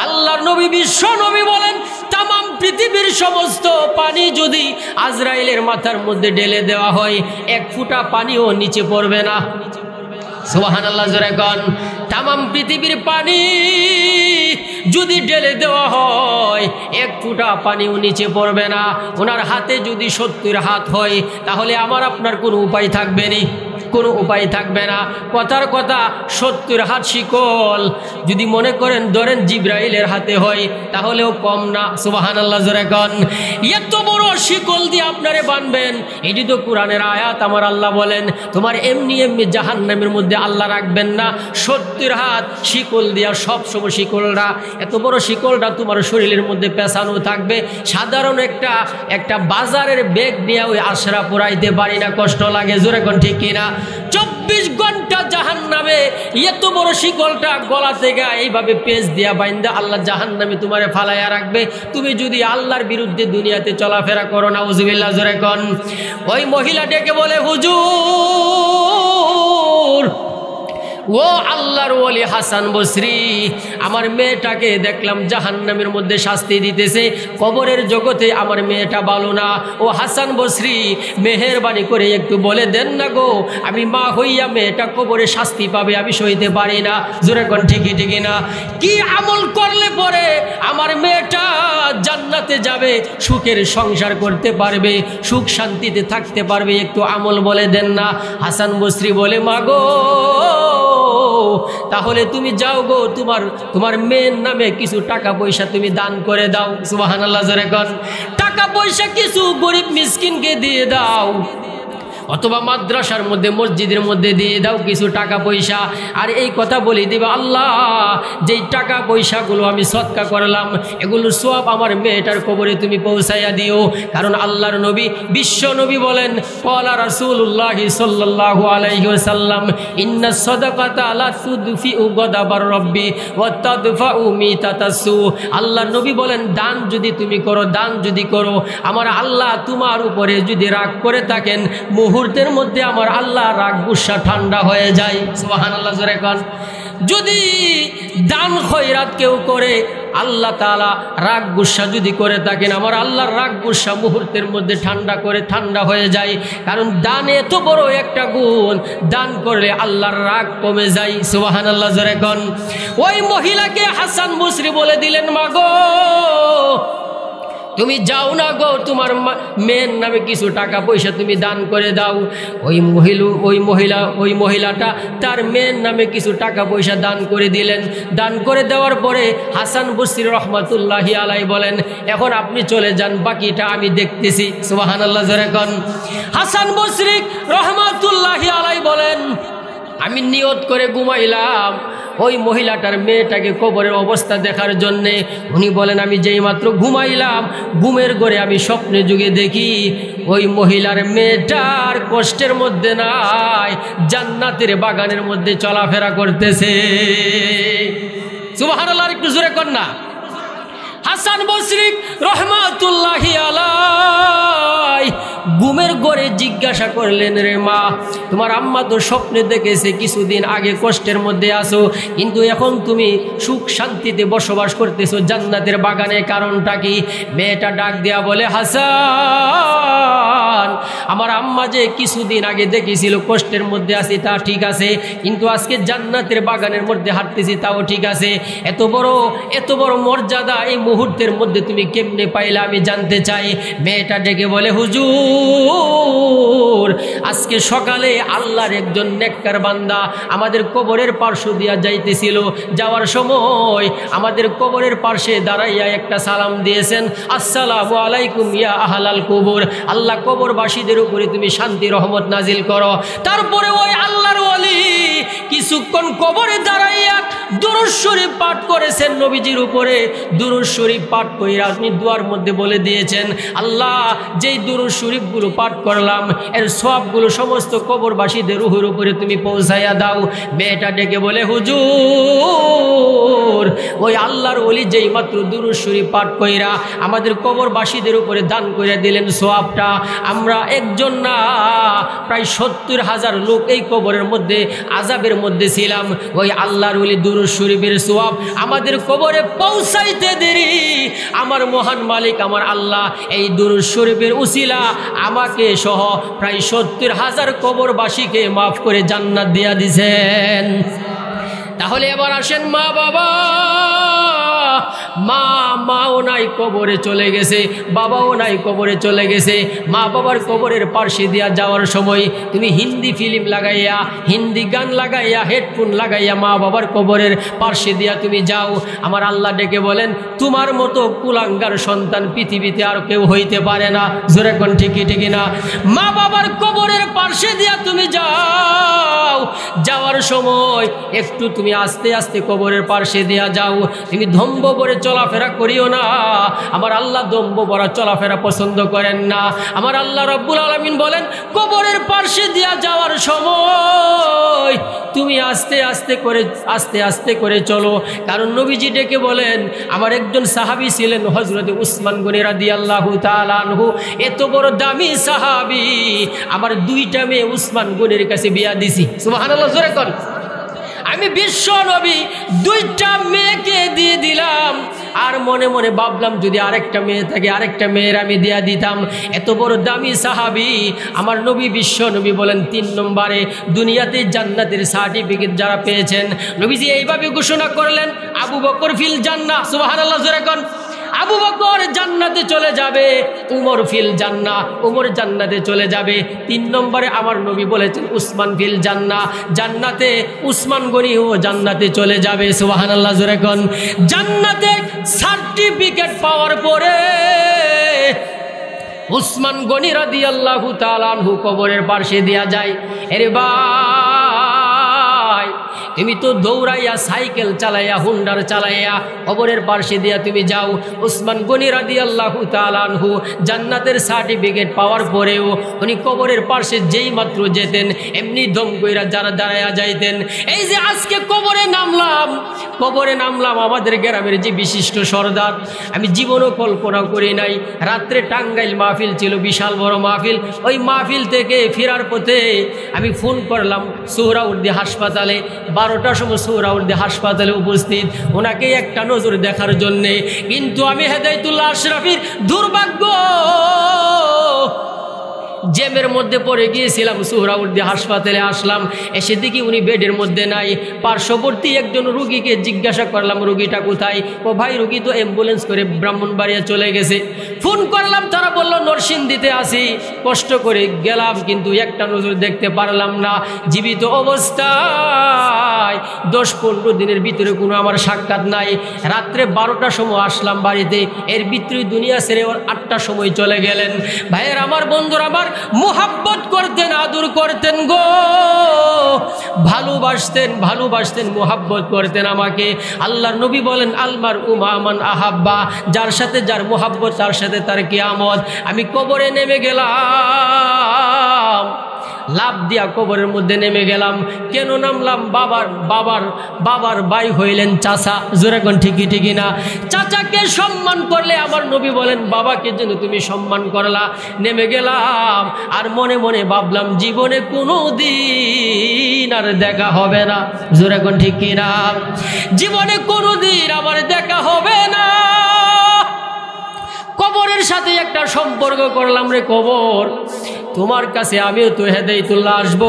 আল্লাহর নবী বিশ্ব নবী বলেন তামাম পৃথিবীর সমস্ত পানি যদি আজরাইলের মাথার মধ্যে ঢেলে দেওয়া হয়, 1 ফোঁটা পানিও নিচে পড়বে না। সুবহানাল্লাহ, জোরে কোন। তামাম পৃথিবীর পানি যদি ঢেলে দেওয়া হয়, 1 ফোঁটা পানিও নিচে পড়বে না। ওনার হাতে যদি 70 হাত হয়, তাহলে আমার আপনার কোনো উপায় থাকবে না, কোনো উপায় থাকবে না। কথার কথা 70 হাত শিকল যদি মনে করেন ধরেন জিব্রাইলের হাতে হয়, তাহলেও কম না। সুবহানাল্লাহ, জোরে কোন। এত বড় শিকল দিয়ে আপনারে বাঁধবেন, এটি তো কোরআনের আয়াত। আমার আল্লাহ বলেন তোমার এমনি এমনি জাহান্নামের মধ্যে আল্লাহ রাখবেন না। 70 হাত শিকল দিয়া সবসময় শিকলটা, এত বড় শিকলটা তোমার শরীরের মধ্যে পেঁচানো থাকবে। সাধারণ একটা বাজারের ব্যাগ নিয়ে ওই আশরা পুরাইতে পারি না, কষ্ট লাগে। জোরে কোন ঠিক কিনা? 24 ঘন্টা জাহান্নামে এত বড় শিকলটা গলা থেকে এইভাবে পেঁচ দিয়া বাইন্দা আল্লাহ জাহান্নামে তোমারে ফালাইয়া রাখবে, তুমি যদি আল্লাহর বিরুদ্ধে দুনিয়াতে চলাফেরা করো। নাউজুবিল্লাহ, জোরে কোন। ওই মহিলা ডেকে বলে হুজুর, ও আল্লাহর ওলি হাসান বসরি, আমার মেয়েটাকে দেখলাম জাহান্নামের মধ্যে শাস্তি দিতেছে, কবরের জগতে আমার মেয়েটা ভালো না। ও হাসান বসরি, মেহেরবানি করে একটু বলে দেন না গো, আমি মা হইয়া মেয়েটা কবরে শাস্তি পাবে, আমি সইতে পারি না। জোরে কোন ঠিকই ঠিকই না? কি আমল করলে পরে আমার মেয়েটা জান্নাতে যাবে, সুখের সংসার করতে পারবে, সুখ শান্তিতে থাকতে পারবে, একটু আমল বলে দেন না। হাসান বসরি বলে, মা গো তাহলে তুমি যাও গো, তোমার মেয়ের নামে কিছু টাকা পয়সা তুমি দান করে দাও। সুবহানাল্লাহ, জোরে কোন। টাকা পয়সা কিছু গরিব মিসকিনকে দিয়ে দাও। অথবা মাদ্রাসার মধ্যে মসজিদের মধ্যে দিয়ে দাও কিছু টাকা পয়সা, আর এই কথা বলে দিবা, আল্লাহ যেই টাকা পয়সাগুলো আমি সদকা করলাম এগুলোর সওয়াব আমার মেয়েটার কবরে তুমি পৌঁছাইয়া দিও। কারণ আল্লাহর নবী বিশ্ব নবী বলেন, ক্বালা রাসূলুল্লাহি সাল্লাল্লাহু আলাইহি ওয়াসাল্লাম, ইন্নাস সাদাকাতা লা তুদফিউ গাদাবার রাব্বি ওয়া তাদফাউ মিতাতাসু। আল্লাহর নবী বলেন, দান যদি তুমি করো, দান যদি করো, আমার আল্লাহ তোমার উপরে যদি রাগ করে থাকেন মুহূর্তের মধ্যে আমার আল্লাহ রাগ গুসা ঠান্ডা হয়ে যায়। সুবহানাল্লাহ জোরে কোন। যদি দান খয়রাত কেউ করে আল্লাহ তাআলা রাগ গুসা যদি করে থাকেন আমার আল্লাহর রাগ গুসা মুহূর্তের মধ্যে ঠান্ডা হয়ে যায়। কারণ দান এত বড় একটা গুণ, দান করলে আল্লাহর রাগ কমে যায়। সুবহানাল্লাহ জোরে কোন। ওই মহিলাকে হাসান বসরি বলে দিলেন, মা গো তুমি যাও না গো, তোমার মেয়ের নামে কিছু টাকা পয়সা তুমি দান করে দাও। ওই মহিলাটা তার মেয়ের নামে কিছু টাকা পয়সা দান করে দিলেন। দান করে দেওয়ার পরে হাসান বসরি রহমাতুল্লাহি আলাইহি বলেন, এখন আপনি চলে যান, বাকিটা আমি দেখতেছি। সুবহানাল্লাহ জোরে কোন। হাসান বসরি রহমাতুল্লাহি আলাইহি বলেন, আমি নিয়ত করে ঘুমাইলাম ওই মহিলাটার মেয়েটাকে কবরের অবস্থা দেখার জন্যে। উনি বলেন, আমি যেই মাত্র ঘুমাইলাম ঘুমের ঘরে আমি স্বপ্নে যুগে দেখি ওই মহিলার মেয়েটার কষ্টের মধ্যে নাই, জান্নাতের বাগানের মধ্যে চলাফেরা করতেছে। সুবহানাল্লাহ, একটু জোরে কর না। হাসান বসরি রহমাতুল্লাহি আলাইহি ঘুমের ঘরে জিজ্ঞাসা করলেন, রে মা, তোমার আম্মা তো স্বপ্নে দেখেছে কিছুদিন আগে কষ্টের মধ্যে আছো, কিন্তু এখন তুমি সুখ শান্তিতে বসবাস করতেছো জান্নাতের বাগানে, কারণটা কি? মেয়েটা ডাক দেয়া বলে, হাসান, আমার আম্মা যে কিছুদিন আগে দেখেছিল কষ্টের মধ্যে আছি তা ঠিক আছে, কিন্তু আজকে জান্নাতের বাগানের মধ্যে হাঁটতেছি তাও ঠিক আছে। এত বড় মর্যাদা এই মুহূর্তের মধ্যে তুমি কেমনে পাইলে আমি জানতে চাই। মেয়েটা ডেকে বলে, হুজুর, আজকে সকালে আল্লাহর একজন নেককার বান্দা আমাদের কবরের পার্শ্ব দিয়া যাইতেছিল, যাওয়ার সময় আমাদের কবরের পার্শ্বে দাঁড়াইয়া একটা সালাম দিয়েছেন, আসসালামু আলাইকুম ইয়া আহলাল কবর, আল্লাহ কবরবাসীদের উপরে তুমি শান্তি রহমত নাজিল করো। তারপরে ওই আল্লাহর ওলি কিছুক্ষণ কবরে দাঁড়াইয়া দুরূদ শরীফ পাঠ করেছেন নবীজির উপরে। দুরূদ শরীফ পাঠ করে আপনি দুয়ার মধ্যে বলে দিয়েছেন, আল্লাহ যেই দুরূদ শরীফগুলো পাঠ করলাম এর সওয়াবগুলো সমস্ত কবরবাসীদের রূহের উপরে তুমি পৌঁছাইয়া দাও। মেয়েটা ডেকে বলে, হুজুর, ওই আল্লাহর ওলি যেই মাত্র দুরূদ শরীফ পাঠ কইরা আমাদের কবরবাসীদের উপরে দান করে দিলেন সওয়াবটা, আমরা একজন না প্রায় 70,000 লোক এই কবরের মধ্যে আযাবের মধ্যে ছিলাম। ওই আল্লাহর ওলি দুরূদ শরীফের সওয়াব আমাদের কবরে পৌঁছাইতে দেরি, আমার মহান মালিক আমার আল্লাহ এই দুরূদ শরীফের উসিলা আমাকে সহ প্রায় 70,000 কবরবাসীকে মাফ করে জান্নাত দিয়া দিয়েছেন। তাহলে এবার আসেন মা বাবা, মাও নাই কবরে চলে গেছে, বাবাও নাই কবরে চলে গেছে। মা বাবার কবরের পার্শ্বে দিয়া যাওয়ার সময় তুমি হিন্দি ফিল্ম লাগাইয়া, হিন্দি গান লাগাইয়া, হেডফোন লাগাইয়া মা বাবার কবরের পার্শ্বে দিয়া তুমি যাও। আমার আল্লাহ ডেকে বলেন, তোমার মতো কুলাঙ্গার সন্তান পৃথিবীতে আর কেউ হইতে পারে না। জোরে কোন ঠিকই না? মা বাবার কবরের পার্শ্বে দিয়া তুমি যাও, যাওয়ার সময় একটু তুমি আস্তে আস্তে কবরের পার্শ্বে দিয়া যাও, তুমি ধম্ব করে চলাফেরা করিও না। আমার আল্লাহ দম্ভ ভরা চলাফেরা পছন্দ করেন না। আমার আল্লাহ রব্বুল আলামিন বলেন, কবরের পার্শ্বে দিয়া যাওয়ার সময় তুমি আস্তে আস্তে করে চলো। কারণ নবীজি ডেকে বলেন, আমার একজন সাহাবী ছিলেন হযরত উসমান গনি রাদিয়াল্লাহু তাআলা আনহু, এত বড় দামি সাহাবী, আমার 2টা মেয়ে উসমান গনির কাছে বিয়া দিছি। সুবহানাল্লাহ, জোরে কোন। আমি বিশ্ব নবী 2টা মেয়েকে দিয়ে দিলাম, আর মনে মনে ভাবলাম যদি আরেকটা মেয়ে থাকে আরেকটা মেয়ের আমি দিয়া দিতাম। এত বড় দামি সাহাবী আমার নবী বিশ্ব নবী বলেন, 3 নম্বরে দুনিয়াতে জান্নাতের সার্টিফিকেট যারা পেয়েছেন, নবীজি এইভাবে ঘোষণা করলেন, আবু বকর ফিল জান্নাহ। সুবহানাল্লাহ, জোরে কোন। আবু বকর জান্নাতে চলে যাবে, উমর ফিল জান্নাহ, উমর জান্নাতে চলে যাবে। 3 নম্বরে আমার নবী বলেছেন উসমান ফিল জান্নাহ, জান্নাতে উসমান গনিও জান্নাতে চলে যাবে। সুবহানাল্লাহ, জোরে কোন। জান্নাতে সার্টিফিকেট পাওয়ার পরে উসমান গনি রাদিয়াল্লাহু তাআলা আনহু কবরের পাশে দেয়া যায়। এরে ভাই, তুমি তো দৌড়াইয়া সাইকেল চালাইয়া হুন্ডার চালাইয়া কবরের পাশে দিয়া তুমি যাও। উসমান গনি রাদিয়াল্লাহু তাআলা আনহু জান্নাতের সার্টিফিকেট পাওয়ার পরেও উনি কবরের পাশে যেই মাত্র যেতেন এমনি দম কইরা যারা দাঁড়াইয়া যাইতেন। এই যে আজকে কবরে নামলাম আমাদের গ্রামের যে বিশিষ্ট সর্দার, আমি জীবনও কল্পনা করি নাই। রাত্রে টাঙ্গাইল মাহফিল ছিল, বিশাল বড় মাহফিল। ওই মাহফিল থেকে ফেরার পথে আমি ফোন করলাম সোহরাওয়ার্দী হাসপাতালে, 12টার সময় সোহরাওয়ার্দী হাসপাতালে উপস্থিত, ওনাকে একটা নজর দেখার জন্যে। কিন্তু আমি হেদায়েতুল্লাহ আশরাফির দুর্ভাগ্য, জ্যামের মধ্যে পড়ে গিয়েছিলাম। সোহরাওয়ার্দী হাসপাতালে আসলাম, এসে দেখি উনি বেডের মধ্যে নাই। পার্শ্ববর্তী একজন রুগীকে জিজ্ঞাসা করলাম রুগীটা কোথায়। ও ভাই, রুগী তো অ্যাম্বুলেন্স করে ব্রাহ্মণবাড়িয়া চলে গেছে। ফোন করলাম, তারা বলল নরসিংদীতে আসি। কষ্ট করে গেলাম, কিন্তু একটা নজর দেখতে পারলাম না। জীবিত অবস্থায় 10-15 দিনের ভিতরে কোনো আমার সাক্ষাৎ নাই। রাত্রে 12টার সময় আসলাম বাড়িতে, এর ভিতরে দুনিয়া ছেড়ে 8টার সময় চলে গেলেন। ভাইয়ের আমার, বন্ধুরা আমার, মুহাব্বত করতেন, আদর করতেন গো, ভালোবাসতেন, মুহাব্বত করতেন আমাকে। আল্লাহর নবী বলেন আলমার উমান আহাব্বা, যার সাথে যার মুহাব্বত তার সাথে তার কিয়ামত। আমি কবরে নেমে গেলাম, লাভ দিয়া কবরের মধ্যে নেমে গেলাম। কেন নামলাম? বাবার ভাই হইলেন চাচা। জোরে কোন ঠিকই না? চাচাকে সম্মান করলে আমার নবী বলেন বাবাকে যেন তুমি সম্মান করলা। নেমে গেলাম, আর মনে মনে ভাবলাম জীবনে কোনো দিন আর দেখা হবে না। জোরে কোন ঠিক না? জীবনে কোনো দিন আমার দেখা হবে না। কবরের সাথে একটা সম্পর্ক করলাম, রে কবর, তোমার কাছে আমিও তো হেদায়েতুল্লাহ আসবো,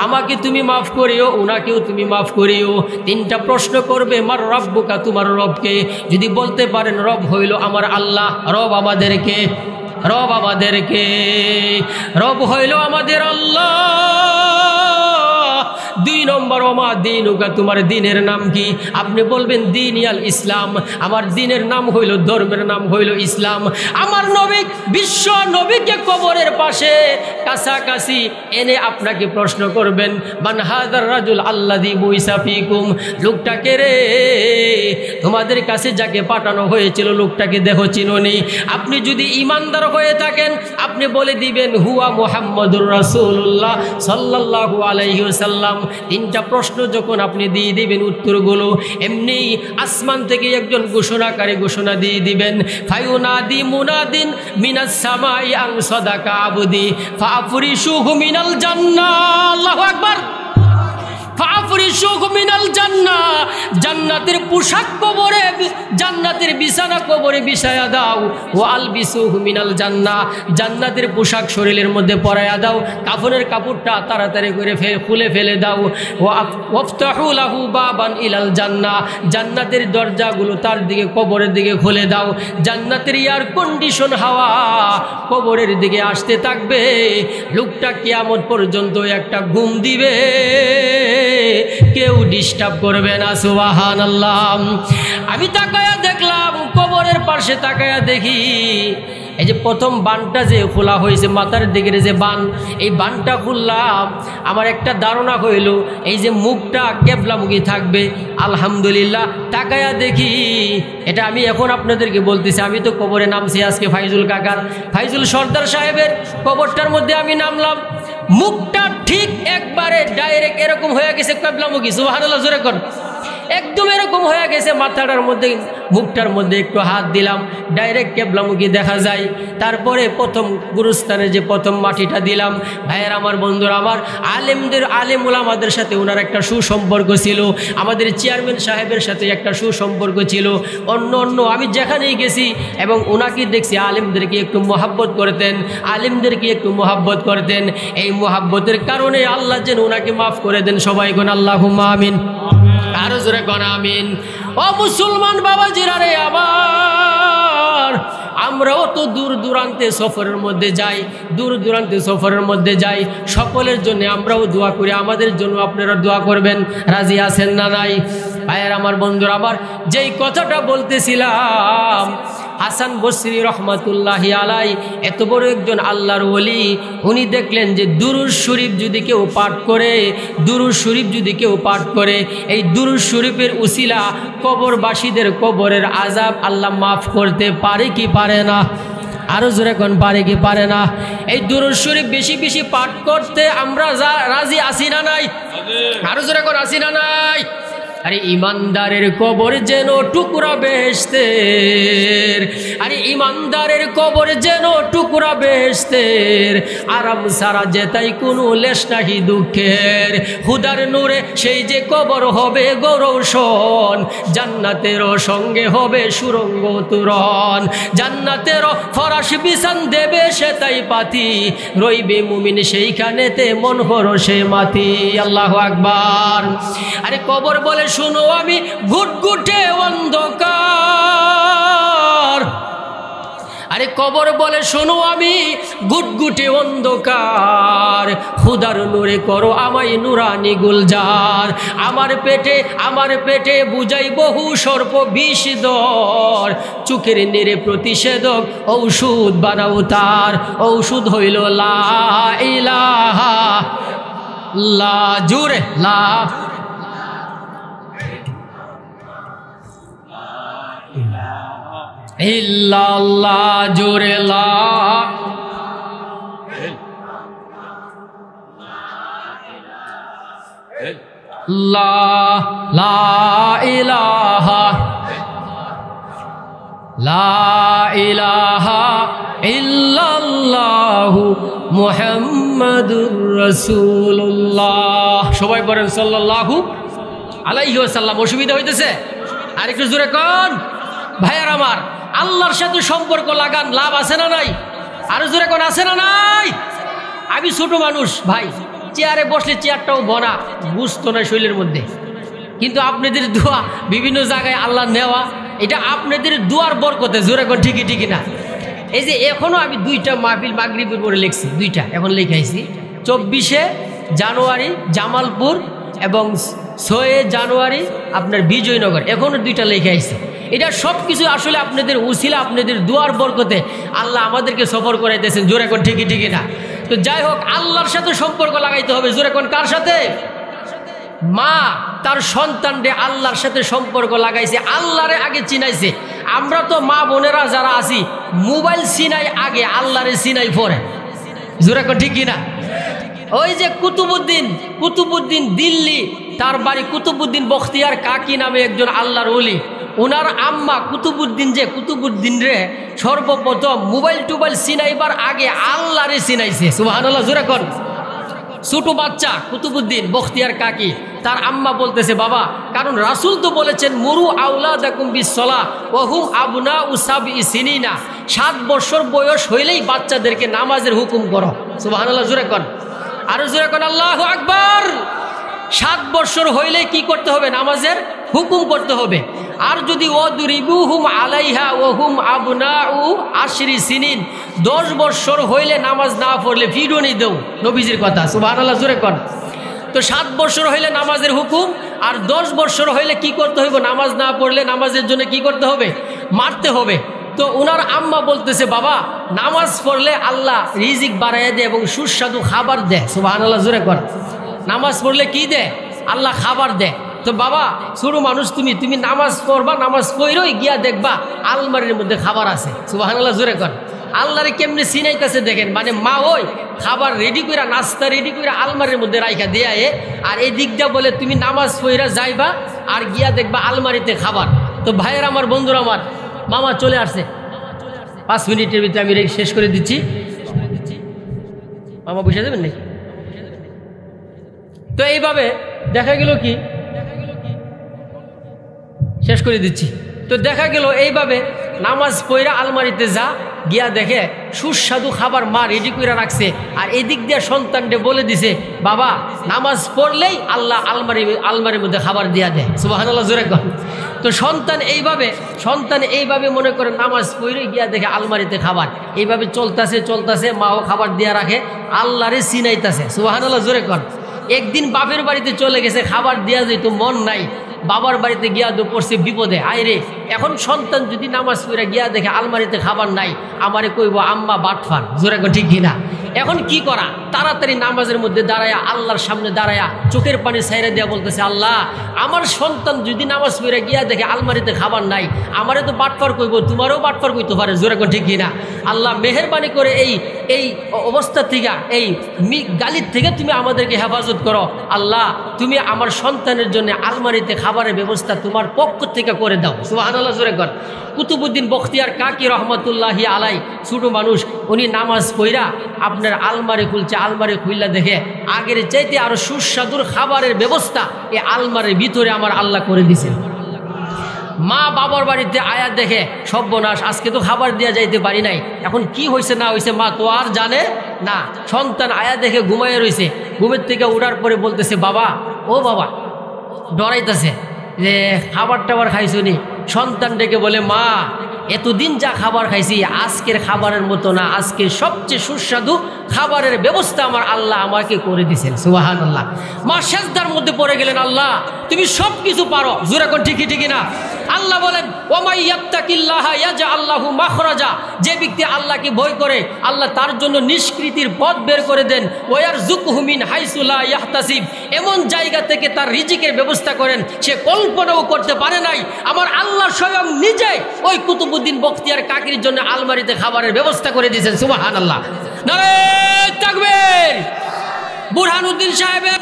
আমাকে তুমি মাফ করিও, ওনাকেও তুমি মাফ করিও। 3টা প্রশ্ন করবে, মার রব্বুকা, তোমার রবকে। যদি বলতে পারেন রব হইল আমার আল্লাহ, রব রব হইল আমাদের আল্লাহ। 2 নম্বর, ওমা দীনুকা, তোমার দিনের নাম কি? আপনি বলবেন দীনিয়াল ইসলাম, আমার দিনের নাম হইল, ধর্মের নাম হইল ইসলাম। আমার নবী, বিশ্ব নবীকে কবরের পাশে কাছাকাছি এনে আপনাকে প্রশ্ন করবেন, মান হাযার রাজুল আল্লাযী বুইসা ফীকুম, লোকটাকে রে, তোমাদের কাছে যাকে পাঠানো হয়েছিল লোকটাকে দেখো, চিনোনি? আপনি যদি ইমানদার হয়ে থাকেন আপনি বলে দিবেন হুয়া মুহাম্মাদুর রাসূলুল্লাহ সাল্লাল্লাহু আলাইহি ওয়াসাল্লাম। 3টা প্রশ্ন যখন আপনি দিয়ে দিবেন উত্তরগুলো, এমনি আসমান থেকে একজন ঘোষণাকারী ঘোষণা দিয়ে দিবেন, ফায়ুনাদি মুনাদিন মিনাস সামাই আন সাদাকা আবদি ফাফরিশুহু মিনাল জান্নাহ। আল্লাহু আকবার। ফাফরিশুহু মিনাল জান্নাহ, জান্নাতের পোশাক কবরে, জান্নাতের বিছানা কবরে বিছায়া দাও। ওয়া আলবিসুহু মিনাল জান্নাহ, জান্নাতের পোশাক শরীরের মধ্যে পরায়া দাও। কাফনের কাপড়টা তাড়াতাড়ি করে খুলে ফেলে দাও। ওয়াফতাহু লাহু বাবান ইলাল জান্নাহ, জান্নাতের দরজাগুলো তার দিকে, কবরের দিকে খুলে দাও। জান্নাতের এয়ার কন্ডিশন হাওয়া কবরের দিকে আসতে থাকবে। লোকটা কিয়ামত পর্যন্ত একটা ঘুম দিবে, কেউ ডিস্টার্ব করবে না। সুবহানাল্লাহ। আমি তাকায়া দেখলাম, কবরের পাশে তাকায়া দেখি এই যে প্রথম বানটা যে খোলা হয়েছে, মাথার দিকের যে বান, এই বানটা খুললাম, আমার একটা ধারণা হইল এই যে মুখটা কেবলামুখী থাকবে। আলহামদুলিল্লাহ, তাকায়া দেখি, এটা আমি এখন আপনাদেরকে বলতেছি, আমি তো কবরে নামছি আজকে ফাইজুল কাকার, ফাইজুল সর্দার সাহেবের কবরটার মধ্যে আমি নামলাম। মুখটা ঠিক একবারে ডাইরেক্ট এরকম হয়ে গেছে কেবলামুখী। সুবহানাল্লাহ, জোরে কর। একদম এরকম হয়ে গেছে, মাথাটার মধ্যে, মুখটার মধ্যে একটু হাত দিলাম, ডাইরেক্ট কেবলামুখী দেখা যায়। তারপরে প্রথম গুরুস্থানে যে প্রথম মাটিটা দিলাম, ভাইয়ের আমার, বন্ধুরা আমার, আলেম উলামাদের সাথে ওনার একটা সুসম্পর্ক ছিল, আমাদের চেয়ারম্যান সাহেবের সাথে একটা সুসম্পর্ক ছিল। অন্য আমি যেখানেই গেছি এবং ওনাকে দেখছি আলেমদেরকে একটু মোহাব্বত করতেন। এই মোহাব্বতের কারণে আল্লাহ যেন ওনাকে মাফ করে দেন। সবাই কোন আল্লাহুম্মা আমিন। আরো জোরে কোন আমিন। ও মুসলমান বাবাজিরা রে আমার, আমরাও তো দূর দূরান্তে সফরের মধ্যে যাই, সকলের জন্য আমরাও দোয়া করি, আমাদের জন্য আপনারা দোয়া করবেন। রাজি আছেন না নাই? ভাইয়ের আমার, বন্ধুরা আমার, যেই কথাটা বলতেছিলাম, হাসান বসরি রহমাতুল্লাহি আলাই, এত বড় একজন আল্লাহর ওলি, উনি দেখলেন যে দুরূদ শরীফ যদি কেউ পাঠ করে, দুরূদ শরীফ যদি কেউ পাঠ করে, এই দুরূদ শরীফের উসিলা কবরবাসীদের কবরের আযাব আল্লাহ মাফ করতে পারে কি পারে না? আরো জোরে কোন পারে কি পারে না? এই দুরূদ শরীফ বেশি বেশি পাঠ করতে আমরা রাজি আছি না নাই? আরো জোরে কোন আছি না নাই? আরে ইমানদারের কবর যেন টুকরা বেহেশতের, আরে ইমানদারের কবর যেন টুকরা বেহেশতের, আরাম সারা যেতাই কোনো লেশ নাহি দুঃখের, খুদার নূরে সেই যে কবর হবে গৌরৌষণ, জান্নাতেরও সঙ্গে হবে সুরঙ্গ তুরন, জান্নাতেরও ফরাশ বিছান দেবে সে তাই পাতি, রইবে মুমিন সেইখানেতে মন হরষে মাতি। আল্লাহু আকবার। আরে কবর বলে শুনো আমি ঘুটঘুটে অন্ধকার, আরে কবর বলে শোনো আমি গুটগুটে অন্ধকার, খুদার নূরে করো আমায় নুরানি গুলজার, আমার পেটে বুঝাই বহু সর্প বিষ দর, চোখের নিরে প্রতিষেধক ঔষধ বানাও তার, ঔষধ হইল লা ইলাহা লা জুরে লা ইল্লাল্লাহ জোরে লা ইলাহা ইল্লাল্লাহু মুহাম্মাদুর রাসূলুল্লাহ। সবাই বলেন সাল্লাল্লাহু আলাইহি ওয়াসাল্লাম। অসুবিধা হইতেছে? আরেকটু জোরে কোন ভাইয়ার আমার, আল্লাহর সাথে সম্পর্ক লাগান, লাভ আছে না নাই? আরো জোরে কোন আছে না নাই? আমি ছোট মানুষ ভাই, চেয়ারে বসলে চেয়ারটাও বনা বুঝতো না শরীরের মধ্যে, কিন্তু আপনাদের দোয়া বিভিন্ন জায়গায় আল্লাহ নেওয়া, এটা আপনাদের দোয়ার বরকতে। জোরে কোন ঠিকই ঠিকই না? এই যে এখনো আমি 2টা মাহফিল মাগরিবের পরে লিখছি, 2টা এখন লিখাইছি, 24শে জানুয়ারি জামালপুর এবং 6 জানুয়ারি আপনার বিজয়নগর, এখনো 2টা লিখাইছি। এটা সব কিছু আসলে আপনাদের উসিলা, আপনাদের দুয়ার বরকতে আল্লাহ আমাদেরকে সফর করাইতেছেন। জোরে কোন ঠিকই ঠিকই না? তো যাই হোক, আল্লাহর সাথে সম্পর্ক লাগাইতে হবে। জোরে কোন কার সাথে? মা তার সন্তানরে আল্লাহর সাথে সম্পর্ক লাগাইছে, আল্লাহরে আগে চিনাইছে। আমরা তো মা বোনেরা যারা আছি মোবাইল চিনাই আগে, আল্লাহরে চিনাই পরে। জোরে কোন ঠিকই না? ওই যে কুতুবুদ্দিন দিল্লি, তার বাড়ি কুতুবুদ্দিন বখতিয়ার কাকি নামে একজন আল্লাহর ওলি, ওনার আম্মা কুতুবুদ্দিন রে সর্বপ্রথম মোবাইল টোবাইল চিনাইবার আগে আল্লাহরে চিনাইছে। সুবহানাল্লাহ জোরে কোন। ছোট বাচ্চা কুতুবুদ্দিন বখতিয়ার কাকি, তার আম্মা বলতেছে বাবা, কারণ রাসূল তো বলেছেন মুরু আওলাদাকুম বিসসালাহ ওয়া হুম আবনাউ সাবঈ সিনিনা, 7 বছর বয়স হইলেই বাচ্চাদেরকে নামাজের হুকুম করো। সুবহানাল্লাহ জোরে কোন। আরো জোরে কোন আল্লাহু আকবার। 7 বছর হইলে কি করতে হবে? নামাজের হুকুম করতে হবে। আর যদি ওয়াদরিবুহুম আলাইহা ওয়া হুম আবনাউ 10 সিনিন, 10 বছর হইলে নামাজ না পড়লে ফিডনি দাও, নবীজির কথা। সুবহানাল্লাহ জোরে কোন। তো 7 বছর হইলে নামাজের হুকুম, আর 10 বছর হইলে কি করতে হবে? নামাজ না পড়লে নামাজের জন্য কি করতে হবে? মারতে হবে। তো ওনার আম্মা বলতেছে বাবা, নামাজ পড়লে আল্লাহ রিজিক বাড়াইয়া দেয় এবং সুস্বাদু খাবার দেয়। সুবহানাল্লাহ জোরে কোন। নামাজ পড়লে কি দেয়? আল্লাহ খাবার দেয়। তো বাবা ছোট মানুষ, তুমি নামাজ পড়বা, নামাজ পড়েই গিয়া দেখবা আলমারির মধ্যে খাবার আছে। সুবহানাল্লাহ জোরে কোন। আল্লাহরে কেমনে চিনাইতেছে দেখেন, মানে মা ওই খাবার রেডি কইরা, নাস্তা রেডি কইরা আলমারির মধ্যে রাইখা দেয়, আর এই দিকটা বলে তুমি নামাজ পড়া যাইবা আর গিয়া দেখবা আলমারিতে খাবার। তো ভাইয়ের আমার, বন্ধুরা আমার, মামা চলে আসছে, 5 মিনিটের ভিতরে আমি শেষ করে দিচ্ছি। মামা বসে যাবেন নাকি? তো এইভাবে দেখা গেল কি, শেষ করে দিচ্ছি। তো দেখা গেল এইভাবে নামাজ পড়া আলমারিতে যা গিয়া দেখে সুস্বাদু খাবার মা রেডি করে রাখছে, আর এই দিক দিয়ে সন্তানকে বলে দিছে বাবা নামাজ পড়লেই আল্লাহ আলমারির মধ্যে খাবার দিয়া দেয়। সুবহানাল্লাহ জোরে কোন। তো সন্তান এইভাবে মনে করে নামাজ পড়ে গিয়া দেখে আলমারিতে খাবার, এইভাবে চলতেছে, মাও খাবার দিয়া রাখে, আল্লাহরে চিনাইতেছে। সুবহানাল্লাহ জোরে কোন। একদিন বাপের বাড়িতে চলে গেছে, খাবার দিয়া যেত মন নাই, বাবার বাড়িতে গিয়া তো পড়ছে বিপদে, আইরে এখন সন্তান যদি নামাজ পড়ে গিয়া দেখে আলমারিতে খাবার নাই, আমারে কইব আম্মা বাটফার, জোরে ঠিক কিনা? এখন কি করা? তাড়াতাড়ি নামাজের মধ্যে দাঁড়ায়া আল্লাহর সামনে দাঁড়ায়া চোখের পানি ছাইরা দিয়া বলতেছে, আল্লাহ আমার সন্তান যদি নামাজ পড়ে গিয়া দেখে আলমারিতে খাবার নাই, আমারে তো বাটফার কইব, তোমারও বাটফার কইতে পারে, জোরে ঠিক কিনা? আল্লাহ মেহেরবানি করে এই অবস্থা থেকে, এই গালির থেকে তুমি আমাদেরকে হেফাজত করো। আল্লাহ তুমি আমার সন্তানের জন্য আলমারিতে খাবারের ব্যবস্থা তোমার পক্ষ থেকে করে দাও। সুবহানাল্লাহ, জোরে কর। কুতুবউদ্দিন বখতিয়ার কাকি রহমতুল্লাহি আলাই, ছোট মানুষ, উনি নামাজ পড়া আপনার আলমারি খুলছে, আলমারি খুললা দেখে আগের চাইতে আরো সুস্বাদুর খাবারের ব্যবস্থা এই আলমারির ভিতরে আমার আল্লাহ করে দিছে। মা বাবার বাড়িতে আয়া দেখে সর্বনাশ, আজকে তো খাবার দেওয়া যাইতে পারি নাই, এখন কি হয়েছে না হয়েছে মা তো আর জানে না। সন্তান আয়া দেখে ঘুমাইয়া রয়েছে, ঘুমের থেকে উঠার পরে বলতেছে, বাবা ও বাবা, ডরাইতেছে যে খাবার টাবার খাইছো নি? সন্তান ডেকে বলে, মা এতদিন যা খাবার খাইছি আজকের খাবারের মতো না, আজকে সবচেয়ে সুস্বাদু খাবারের ব্যবস্থা আমার আল্লাহ আমাকে করে দিয়েছেন। সুবহানাল্লাহ। মা সেজদার মধ্যে পড়ে গেলেন, আল্লাহ তুমি সব কিছু পারো, জোরে কোন ঠিকই ঠিকই না? আল্লাহ বলেন, ওয়ামাই ইয়াত্তাকিল্লাহা ইয়াজআল লাহু মাখরাজা, যে ব্যক্তি আল্লাহকে ভয় করে আল্লাহ তার জন্য নিষ্কৃতির পথ বের করে দেন। ওয়ারযুকহু মিন হাইসু লা ইয়াহতাসিব, এমন জায়গা থেকে তার রিজিকের ব্যবস্থা করেন সে কল্পনাও করতে পারে নাই। আমার আল্লাহ স্বয়ং নিজে ওই কুতুবউদ্দিন বখতিয়ার কাকির জন্য আলমারিতে খাবারের ব্যবস্থা করে দিয়েছেন। সুবহানাল্লাহ। নারে তাকবীর। বুরহানুদ্দিন সাহেব